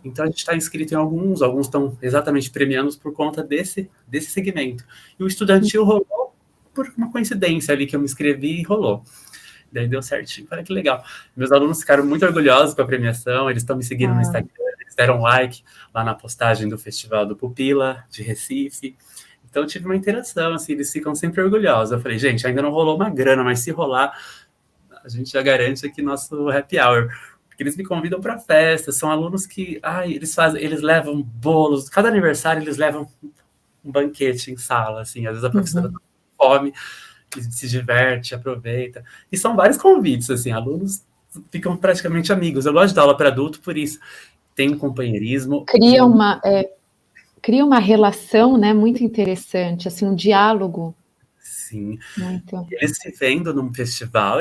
[SPEAKER 2] Então a gente está inscrito em alguns estão exatamente premiados por conta desse segmento. E o estudantil rolou por uma coincidência ali que eu me inscrevi e rolou. Daí deu certinho, olha que legal. Meus alunos ficaram muito orgulhosos com a premiação, eles estão me seguindo no Instagram, eles deram like lá na postagem do Festival do Pupila, de Recife. Então eu tive uma interação, assim, eles ficam sempre orgulhosos. Eu falei, gente, ainda não rolou uma grana, mas se rolar, a gente já garante aqui nosso happy hour. Porque eles me convidam para festa, são alunos que, eles levam bolos, cada aniversário eles levam um banquete em sala, assim, às vezes a professora tá com fome, se diverte, aproveita. E são vários convites, assim, alunos ficam praticamente amigos. Eu gosto de dar aula para adulto por isso. Tem um companheirismo.
[SPEAKER 1] Cria uma relação, né, muito interessante, assim, um diálogo.
[SPEAKER 2] Sim.
[SPEAKER 1] Muito.
[SPEAKER 2] Eles se vendo num festival,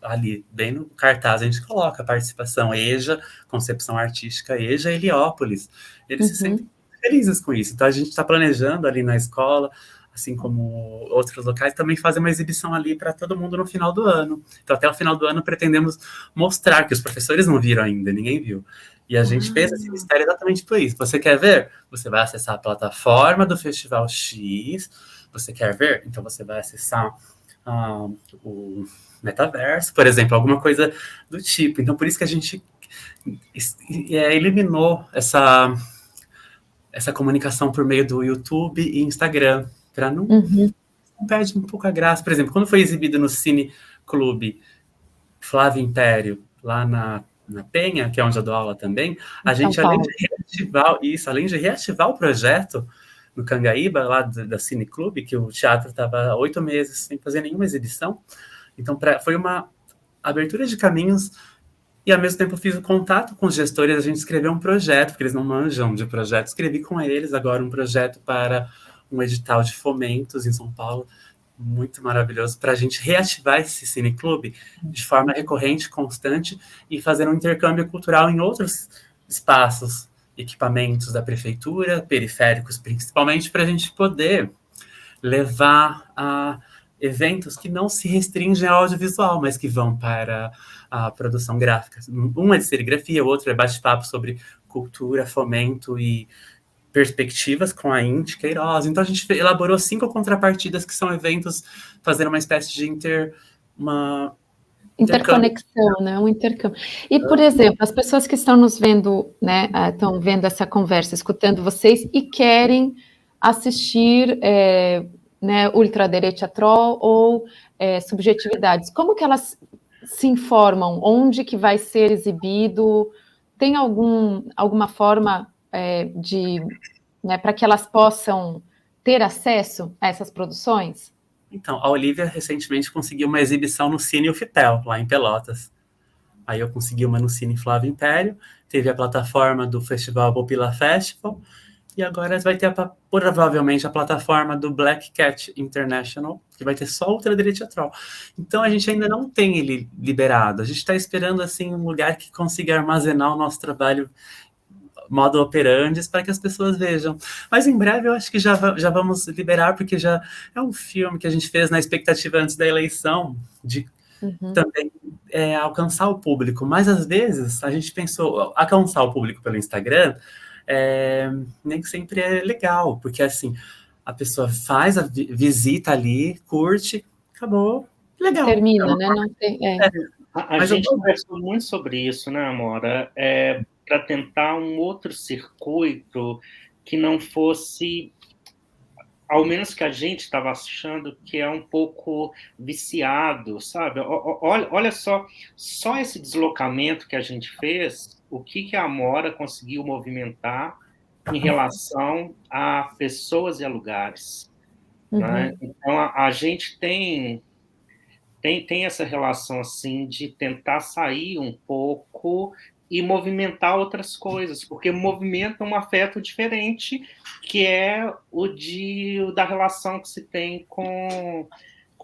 [SPEAKER 2] ali, bem no cartaz, a gente coloca a participação EJA, Concepção Artística EJA, Heliópolis. Eles se sentem felizes com isso. Então, a gente está planejando ali na escola, assim como outros locais, também fazer uma exibição ali para todo mundo no final do ano. Então, até o final do ano, pretendemos mostrar, que os professores não viram ainda, ninguém viu. E a gente fez esse mistério exatamente por isso. Você quer ver? Você vai acessar a plataforma do Festival X. Você quer ver? Então, você vai acessar o metaverso, por exemplo, alguma coisa do tipo. Então, por isso que a gente eliminou essa comunicação por meio do YouTube e Instagram, para não perde um pouco a graça. Por exemplo, quando foi exibido no Cine Clube Flávio Império, lá na Penha, que é onde eu dou aula também, a gente, além de reativar o projeto no Cangaíba, lá da Cine Clube, que o teatro estava 8 meses sem fazer nenhuma exibição, então foi uma abertura de caminhos. E, ao mesmo tempo, eu fiz o contato com os gestores, a gente escreveu um projeto, porque eles não manjam de projeto. Escrevi com eles agora um projeto para um edital de fomentos em São Paulo, muito maravilhoso, para a gente reativar esse cineclube de forma recorrente, constante, e fazer um intercâmbio cultural em outros espaços, equipamentos da prefeitura, periféricos principalmente, para a gente poder levar a eventos que não se restringem ao audiovisual, mas que vão para a produção gráfica. Um é de serigrafia, o outro é bate-papo sobre cultura, fomento e perspectivas com a Inti Queiroz. Então a gente elaborou 5 contrapartidas que são eventos fazendo uma espécie de
[SPEAKER 1] interconexão, né? Um intercâmbio. E, por exemplo, as pessoas que estão nos vendo, né, estão vendo essa conversa, escutando vocês e querem assistir né, Ultradireta Teatral ou Subjetividades, como que elas se informam? Onde que vai ser exibido? Tem alguma forma né, para que elas possam ter acesso a essas produções?
[SPEAKER 2] Então, a Olivia recentemente conseguiu uma exibição no Cine Ufitel, lá em Pelotas. Aí eu consegui uma no Cine Flávio Império, teve a plataforma do Festival Pupila Festival, e agora vai ter provavelmente a plataforma do Black Cat International, que vai ter só Ultradireta Teatral. Então a gente ainda não tem ele liberado. A gente está esperando assim um lugar que consiga armazenar o nosso trabalho modo operandi para que as pessoas vejam. Mas em breve eu acho que já vamos liberar, porque já é um filme que a gente fez na expectativa antes da eleição de também alcançar o público. Mas às vezes a gente pensou alcançar o público pelo Instagram, nem sempre é legal, porque assim, a pessoa faz a visita ali, curte, acabou, legal.
[SPEAKER 1] Termina, né? Não tem,
[SPEAKER 3] A gente conversou muito sobre isso, né, Amora? Para tentar um outro circuito que não fosse, ao menos que a gente estava achando que é um pouco viciado, sabe? Olha só esse deslocamento que a gente fez, o que a Amora conseguiu movimentar em relação a pessoas e a lugares, né? Então, a gente tem essa relação assim de tentar sair um pouco e movimentar outras coisas, porque movimenta um afeto diferente, que é o da relação que se tem com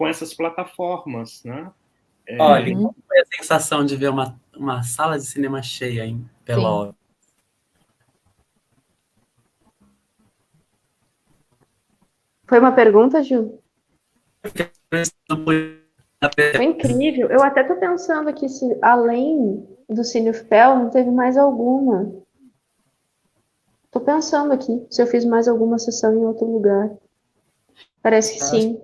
[SPEAKER 3] essas plataformas, né?
[SPEAKER 2] Olha, qual foi a sensação de ver uma sala de cinema cheia em Pelotas?
[SPEAKER 4] Foi uma pergunta, Gil? Foi incrível. Eu até tô pensando aqui se, além do Cine UFPEL, não teve mais alguma. Tô pensando aqui se eu fiz mais alguma sessão em outro lugar. Parece que sim.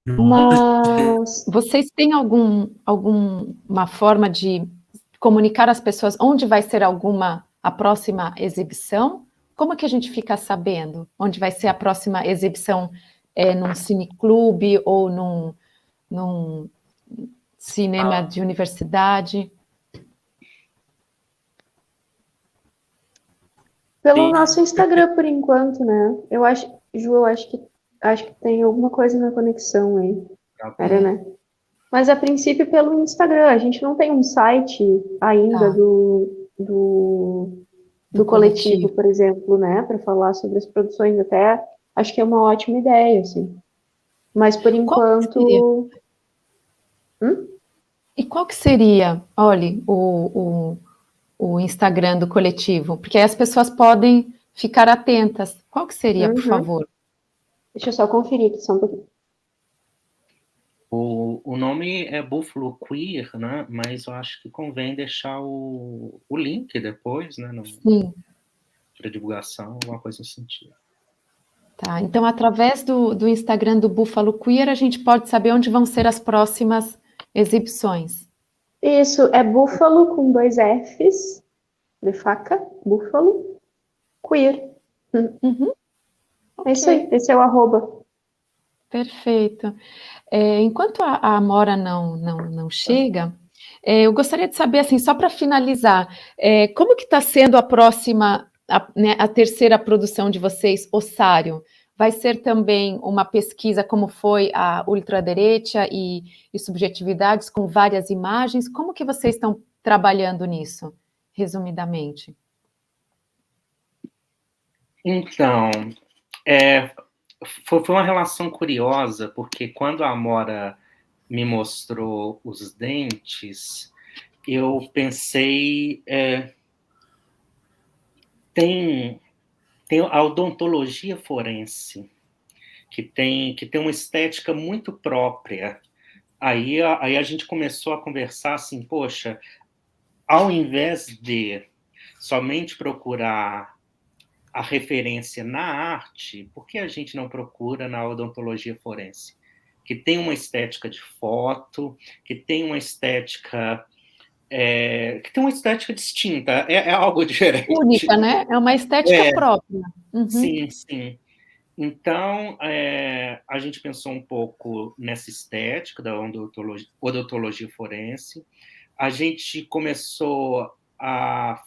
[SPEAKER 4] Mas
[SPEAKER 1] vocês têm alguma forma de comunicar às pessoas onde vai ser a próxima exibição? Como que a gente fica sabendo onde vai ser a próxima exibição? Num cineclube ou num cinema de universidade?
[SPEAKER 4] pelo nosso Instagram, por enquanto, né? Eu acho, Ju, acho que tem alguma coisa na conexão aí. Era, né? Mas a princípio pelo Instagram. A gente não tem um site ainda do coletivo, por exemplo, né? Para falar sobre as produções. Até acho que é uma ótima ideia, assim. Mas por enquanto.
[SPEAKER 1] E qual que seria, olha, o Instagram do coletivo? Porque aí as pessoas podem ficar atentas. Qual que seria, por favor?
[SPEAKER 4] Deixa eu só conferir aqui só um pouquinho.
[SPEAKER 3] O nome é Búfalo Queer, né? Mas eu acho que convém deixar o link depois, né? Para divulgação, alguma coisa nesse sentido.
[SPEAKER 1] Tá, então através do Instagram do Búfalo Queer a gente pode saber onde vão ser as próximas exibições.
[SPEAKER 4] Isso, é Búfalo com 2 Fs, de faca, Búfalo Queer. É isso aí, esse é o @.
[SPEAKER 1] Perfeito. Enquanto a Amora não chega, eu gostaria de saber, assim, só para finalizar, como que está sendo a próxima, a terceira produção de vocês, Ossário? Vai ser também uma pesquisa como foi a ultraderecha e subjetividades com várias imagens? Como que vocês estão trabalhando nisso, resumidamente?
[SPEAKER 3] Então, foi uma relação curiosa, porque quando a Amora me mostrou os dentes, eu pensei, tem a odontologia forense, que tem uma estética muito própria. Aí a gente começou a conversar assim, poxa, ao invés de somente procurar a referência na arte, por que a gente não procura na odontologia forense? Que tem uma estética de foto, que tem uma estética distinta, é algo diferente.
[SPEAKER 1] Única, né? É uma estética própria.
[SPEAKER 3] Sim, sim. Então, a gente pensou um pouco nessa estética da odontologia forense. A gente começou a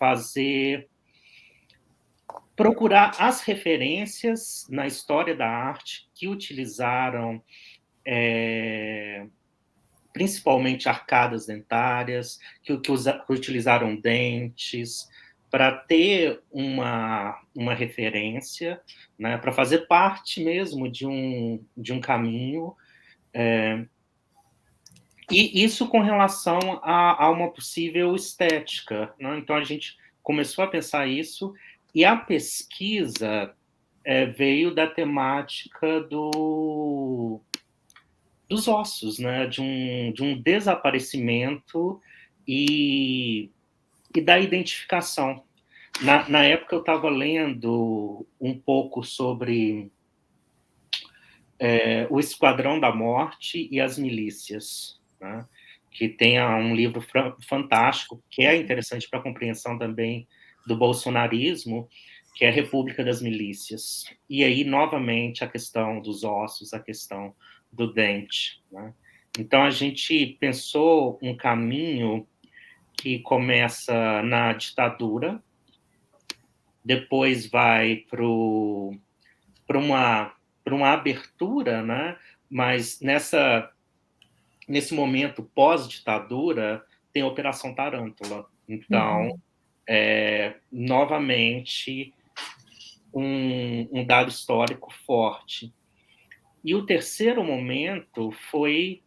[SPEAKER 3] procurar as referências na história da arte que utilizaram principalmente arcadas dentárias, que utilizaram dentes, para ter uma referência, né, para fazer parte mesmo de um caminho. E isso com relação a uma possível estética, né? Então, a gente começou a pensar isso, e a pesquisa veio da temática dos ossos, né? De um desaparecimento e da identificação. Na época, eu estava lendo um pouco sobre o Esquadrão da Morte e as Milícias, né? que tem um livro fantástico, que é interessante para a compreensão também do bolsonarismo, que é a República das Milícias. E aí, novamente, a questão dos ossos, a questão do dente, né? Então, a gente pensou um caminho que começa na ditadura, depois vai para uma abertura, né? Mas nesse momento pós-ditadura tem a Operação Tarântula. Então, novamente, um dado histórico forte. E o terceiro momento foi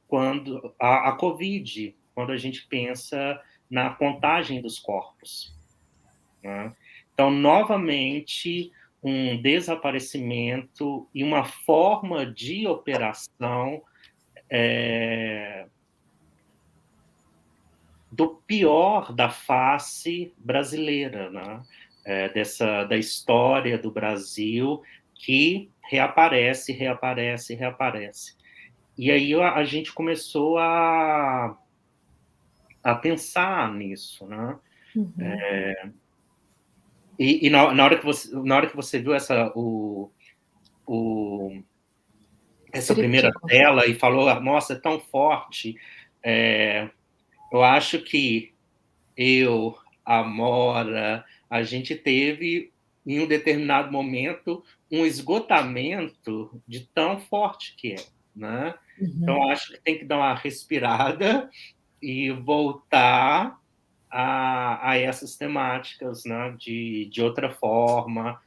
[SPEAKER 3] quando a Covid, quando a gente pensa na contagem dos corpos, né? Então, novamente, um desaparecimento e uma forma de operação do pior da face brasileira, né? Da história do Brasil, que reaparece. E aí a gente começou a pensar nisso, né? E na hora que você viu essa primeira tela e falou, nossa, é tão forte, eu acho que a Amora, a gente teve, em um determinado momento, um esgotamento de tão forte que é, né? Então, acho que tem que dar uma respirada e voltar a essas temáticas, né? De outra forma,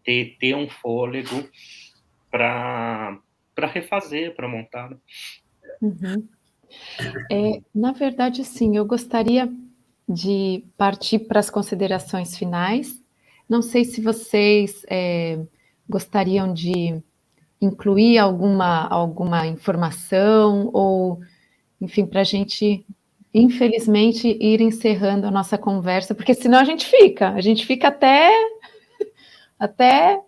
[SPEAKER 3] ter um fôlego para refazer, para montar.
[SPEAKER 1] Na verdade, sim, eu gostaria de partir para as considerações finais. Não sei se vocês gostariam de incluir alguma informação ou, enfim, para a gente, infelizmente, ir encerrando a nossa conversa, porque senão a gente fica até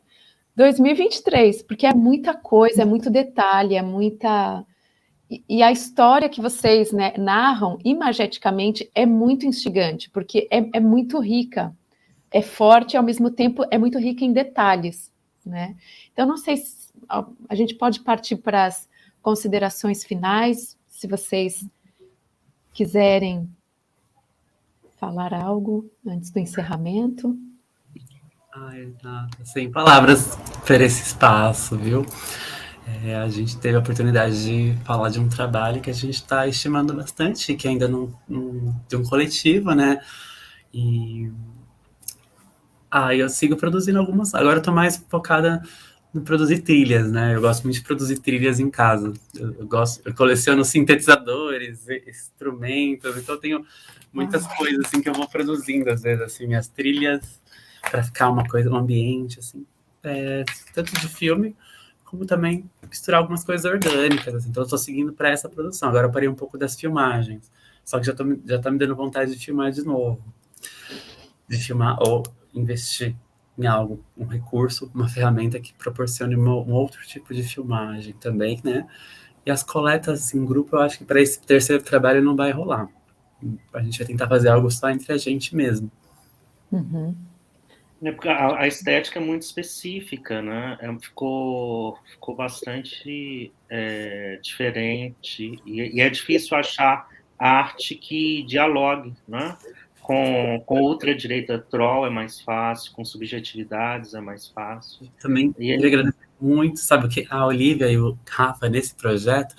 [SPEAKER 1] 2023, porque é muita coisa, é muito detalhe, é muita... E a história que vocês, né, narram imageticamente é muito instigante, porque é muito rica, é forte e ao mesmo tempo é muito rica em detalhes, né? Então, não sei se a gente pode partir para as considerações finais, se vocês quiserem falar algo antes do encerramento.
[SPEAKER 2] Ai, nada, sem palavras por esse espaço, viu? A gente teve a oportunidade de falar de um trabalho que a gente está estimando bastante, que ainda não de um coletivo, né? E eu sigo produzindo algumas. Agora eu estou mais focada em produzir trilhas, né? Eu gosto muito de produzir trilhas em casa. Eu coleciono sintetizadores, instrumentos, então eu tenho muitas coisas assim que eu vou produzindo às vezes, assim, minhas trilhas para ficar uma coisa, um ambiente assim, tanto de filme como também misturar algumas coisas orgânicas, assim. Então eu estou seguindo para essa produção. Agora eu parei um pouco das filmagens, só que já tá me dando vontade de filmar de novo, de filmar ou investir em algo, um recurso, uma ferramenta que proporcione um outro tipo de filmagem também, né? E as coletas em grupo, eu acho que para esse terceiro trabalho não vai rolar. A gente vai tentar fazer algo só entre a gente mesmo.
[SPEAKER 3] Porque a estética é muito específica, né? Ficou bastante diferente e é difícil achar arte que dialogue, né? Com ultradireita troll é mais fácil, com subjetividades é mais fácil.
[SPEAKER 2] Também queria agradecer muito, sabe, que a Olivia e o Rafa nesse projeto,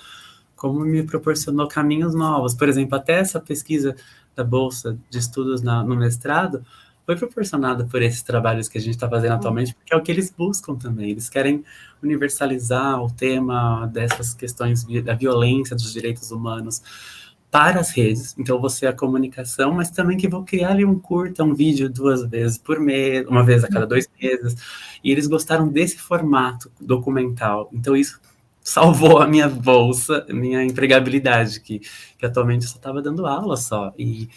[SPEAKER 2] como me proporcionou caminhos novos. Por exemplo, até essa pesquisa da Bolsa de Estudos no mestrado foi proporcionada por esses trabalhos que a gente está fazendo atualmente, porque é o que eles buscam também. Eles querem universalizar o tema dessas questões da violência dos direitos humanos para as redes. Então, você é a comunicação, mas também que vou criar ali um curta, um vídeo 2 vezes por mês, uma vez a cada 2 meses. E eles gostaram desse formato documental. Então, isso salvou a minha bolsa, minha empregabilidade, que atualmente eu só estava dando aula só. E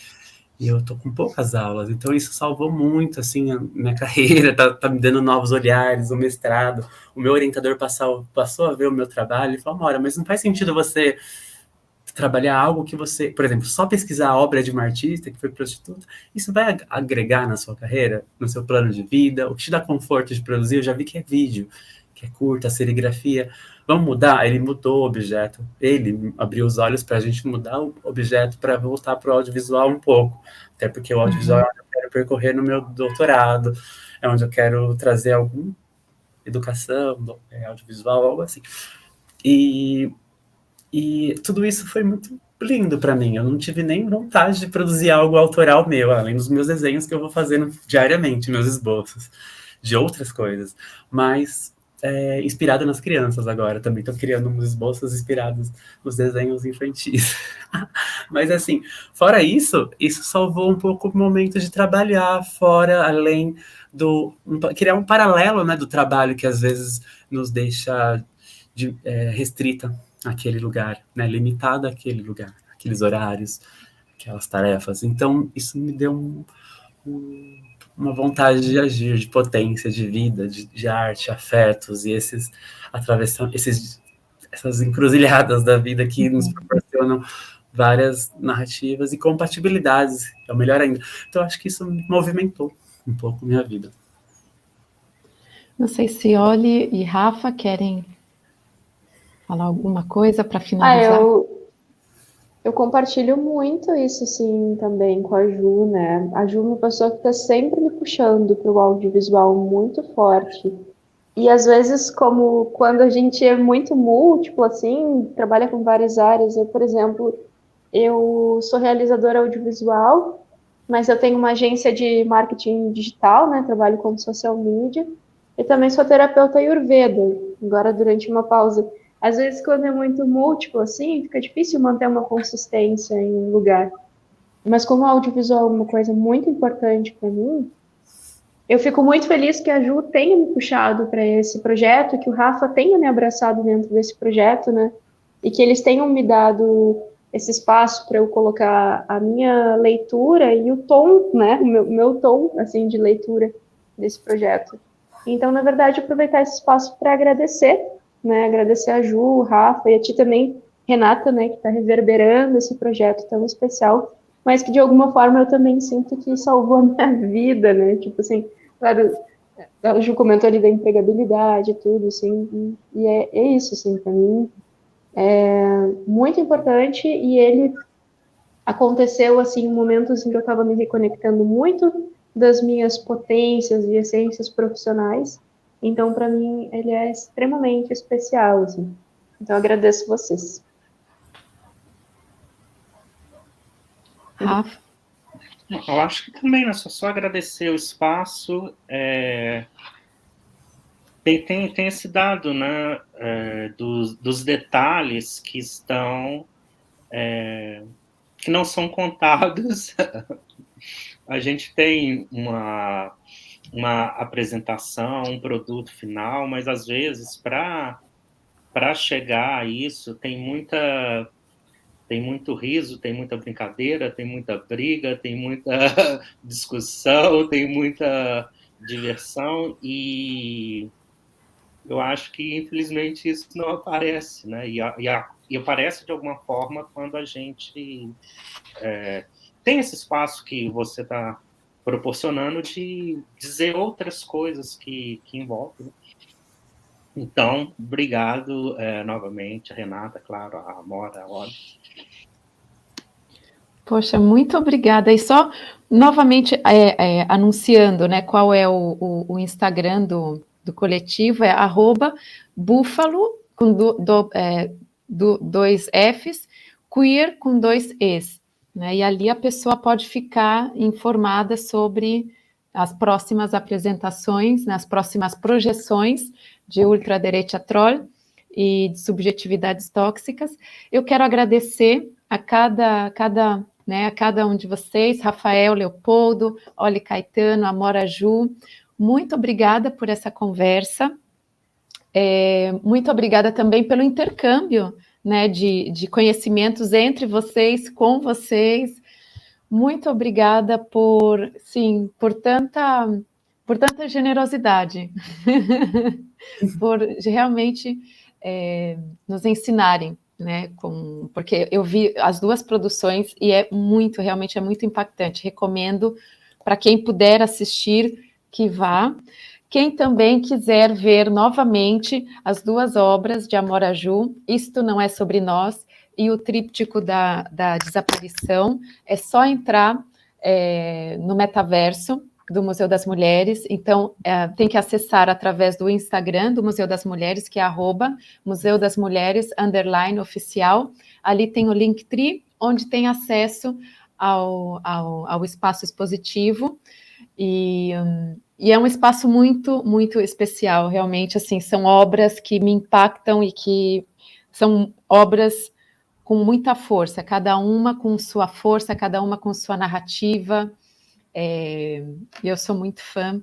[SPEAKER 2] eu tô com poucas aulas, então isso salvou muito, assim, a minha carreira, tá me dando novos olhares, o mestrado. O meu orientador passou a ver o meu trabalho e falou, Maura, mas não faz sentido você trabalhar algo que você, por exemplo, só pesquisar a obra de uma artista que foi prostituta, isso vai agregar na sua carreira, no seu plano de vida, o que te dá conforto de produzir, eu já vi que é vídeo, que é curta, serigrafia, vamos mudar? Ele mudou o objeto, ele abriu os olhos para a gente mudar o objeto para voltar para o audiovisual um pouco, até porque o audiovisual é onde eu quero percorrer no meu doutorado, é onde eu quero trazer alguma educação, audiovisual, algo assim. E tudo isso foi muito lindo para mim. Eu não tive nem vontade de produzir algo autoral meu, além dos meus desenhos que eu vou fazendo diariamente, meus esboços, de outras coisas. Mas inspirado nas crianças agora. Também estou criando uns esboços inspirados nos desenhos infantis. Mas assim, fora isso salvou um pouco o momento de trabalhar fora, além criar um paralelo, né, do trabalho que às vezes nos deixa restrita àquele lugar, né, limitada àquele lugar, aqueles horários, aquelas tarefas. Então, isso me deu uma vontade de agir, de potência, de vida, de arte, afetos, e essas encruzilhadas da vida que nos proporcionam várias narrativas e compatibilidades, é o melhor ainda. Então, acho que isso movimentou um pouco minha vida.
[SPEAKER 1] Não sei se Oli e Rafa querem falar alguma coisa para finalizar.
[SPEAKER 4] Eu compartilho muito isso, assim, também com a Ju, né? A Ju é uma pessoa que está sempre me puxando para o audiovisual muito forte. E às vezes, como quando a gente é muito múltiplo, assim, trabalha com várias áreas. Eu, por exemplo, eu sou realizadora audiovisual, mas eu tenho uma agência de marketing digital, né? Trabalho como social media. E também sou terapeuta Ayurveda, agora durante uma pausa. Às vezes, quando é muito múltiplo, assim, fica difícil manter uma consistência em um lugar. Mas como o audiovisual é uma coisa muito importante para mim, eu fico muito feliz que a Ju tenha me puxado para esse projeto, que o Rafa tenha me abraçado dentro desse projeto, né? E que eles tenham me dado esse espaço para eu colocar a minha leitura e o tom, né? O meu tom, assim, de leitura desse projeto. Então, na verdade, aproveitar esse espaço para agradecer, né? Agradecer a Ju, o Rafa e a ti também, Renata, né? Que está reverberando esse projeto tão especial, mas que de alguma forma eu também sinto que salvou a minha vida, né? Tipo assim, claro, a Ju comentou ali da empregabilidade e tudo, assim, e é isso, assim, para mim é muito importante, e ele aconteceu, assim, em momentos em que eu estava me reconectando muito das minhas potências e essências profissionais, então, para mim, ele é extremamente especial, assim. Então, eu agradeço vocês.
[SPEAKER 1] Rafa?
[SPEAKER 3] Eu acho que também, né? Só agradecer o espaço. Tem esse dado, né? Dos detalhes que estão... que não são contados. A gente tem uma apresentação, um produto final, mas às vezes para chegar a isso tem muito riso, tem muita brincadeira, tem muita briga, tem muita discussão, tem muita diversão, e eu acho que infelizmente isso não aparece, né? E aparece de alguma forma quando a gente tem esse espaço que você está proporcionando de dizer outras coisas que envolvem. Então, obrigado novamente, a Renata, claro, a Amora, a Oli.
[SPEAKER 1] Poxa, muito obrigada. E só novamente anunciando, né, qual é o Instagram do coletivo, é @búfalo, com dois Fs, queer com 2 Es. Né, e ali a pessoa pode ficar informada sobre as próximas apresentações, né, as próximas projeções de ultraderecha troll e de subjetividades tóxicas. Eu quero agradecer a cada um de vocês, Rafael, Leopoldo, Oli Caetano, Amora Ju, muito obrigada por essa conversa, muito obrigada também pelo intercâmbio, né, de conhecimentos entre vocês, com vocês, muito obrigada por tanta generosidade, por realmente nos ensinarem né? Porque eu vi as duas produções e realmente é muito impactante. Recomendo para quem puder assistir que vá. Quem também quiser ver novamente as duas obras de Amora Aju, Isto Não É Sobre Nós e o Tríptico da Desaparição, é só entrar no metaverso do Museu das Mulheres. Então, tem que acessar através do Instagram do Museu das Mulheres, que é @Museu das Mulheres _oficial. Ali tem o Linktree, onde tem acesso ao espaço expositivo, e é um espaço muito, muito especial, realmente, assim, são obras que me impactam e que são obras com muita força, cada uma com sua força, cada uma com sua narrativa. Eu sou muito fã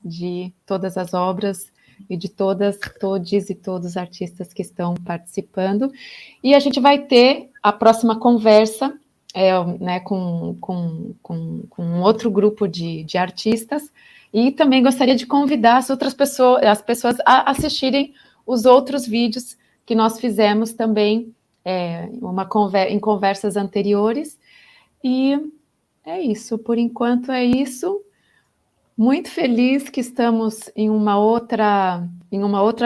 [SPEAKER 1] de todas as obras e de todos os artistas que estão participando. E a gente vai ter a próxima conversa, né, com um outro grupo de artistas, e também gostaria de convidar as pessoas a assistirem os outros vídeos que nós fizemos também em conversas anteriores. E é isso, por enquanto é isso. Muito feliz que estamos em uma outra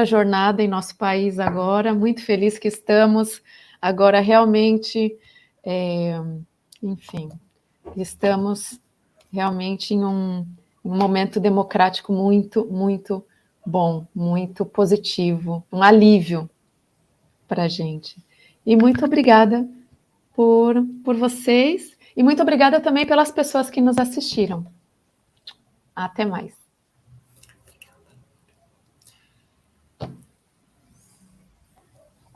[SPEAKER 1] jornada em nosso país agora, muito feliz que estamos agora realmente, enfim, estamos realmente em um momento democrático muito, muito bom, muito positivo, um alívio para a gente. E muito obrigada por vocês, e muito obrigada também pelas pessoas que nos assistiram. Até mais.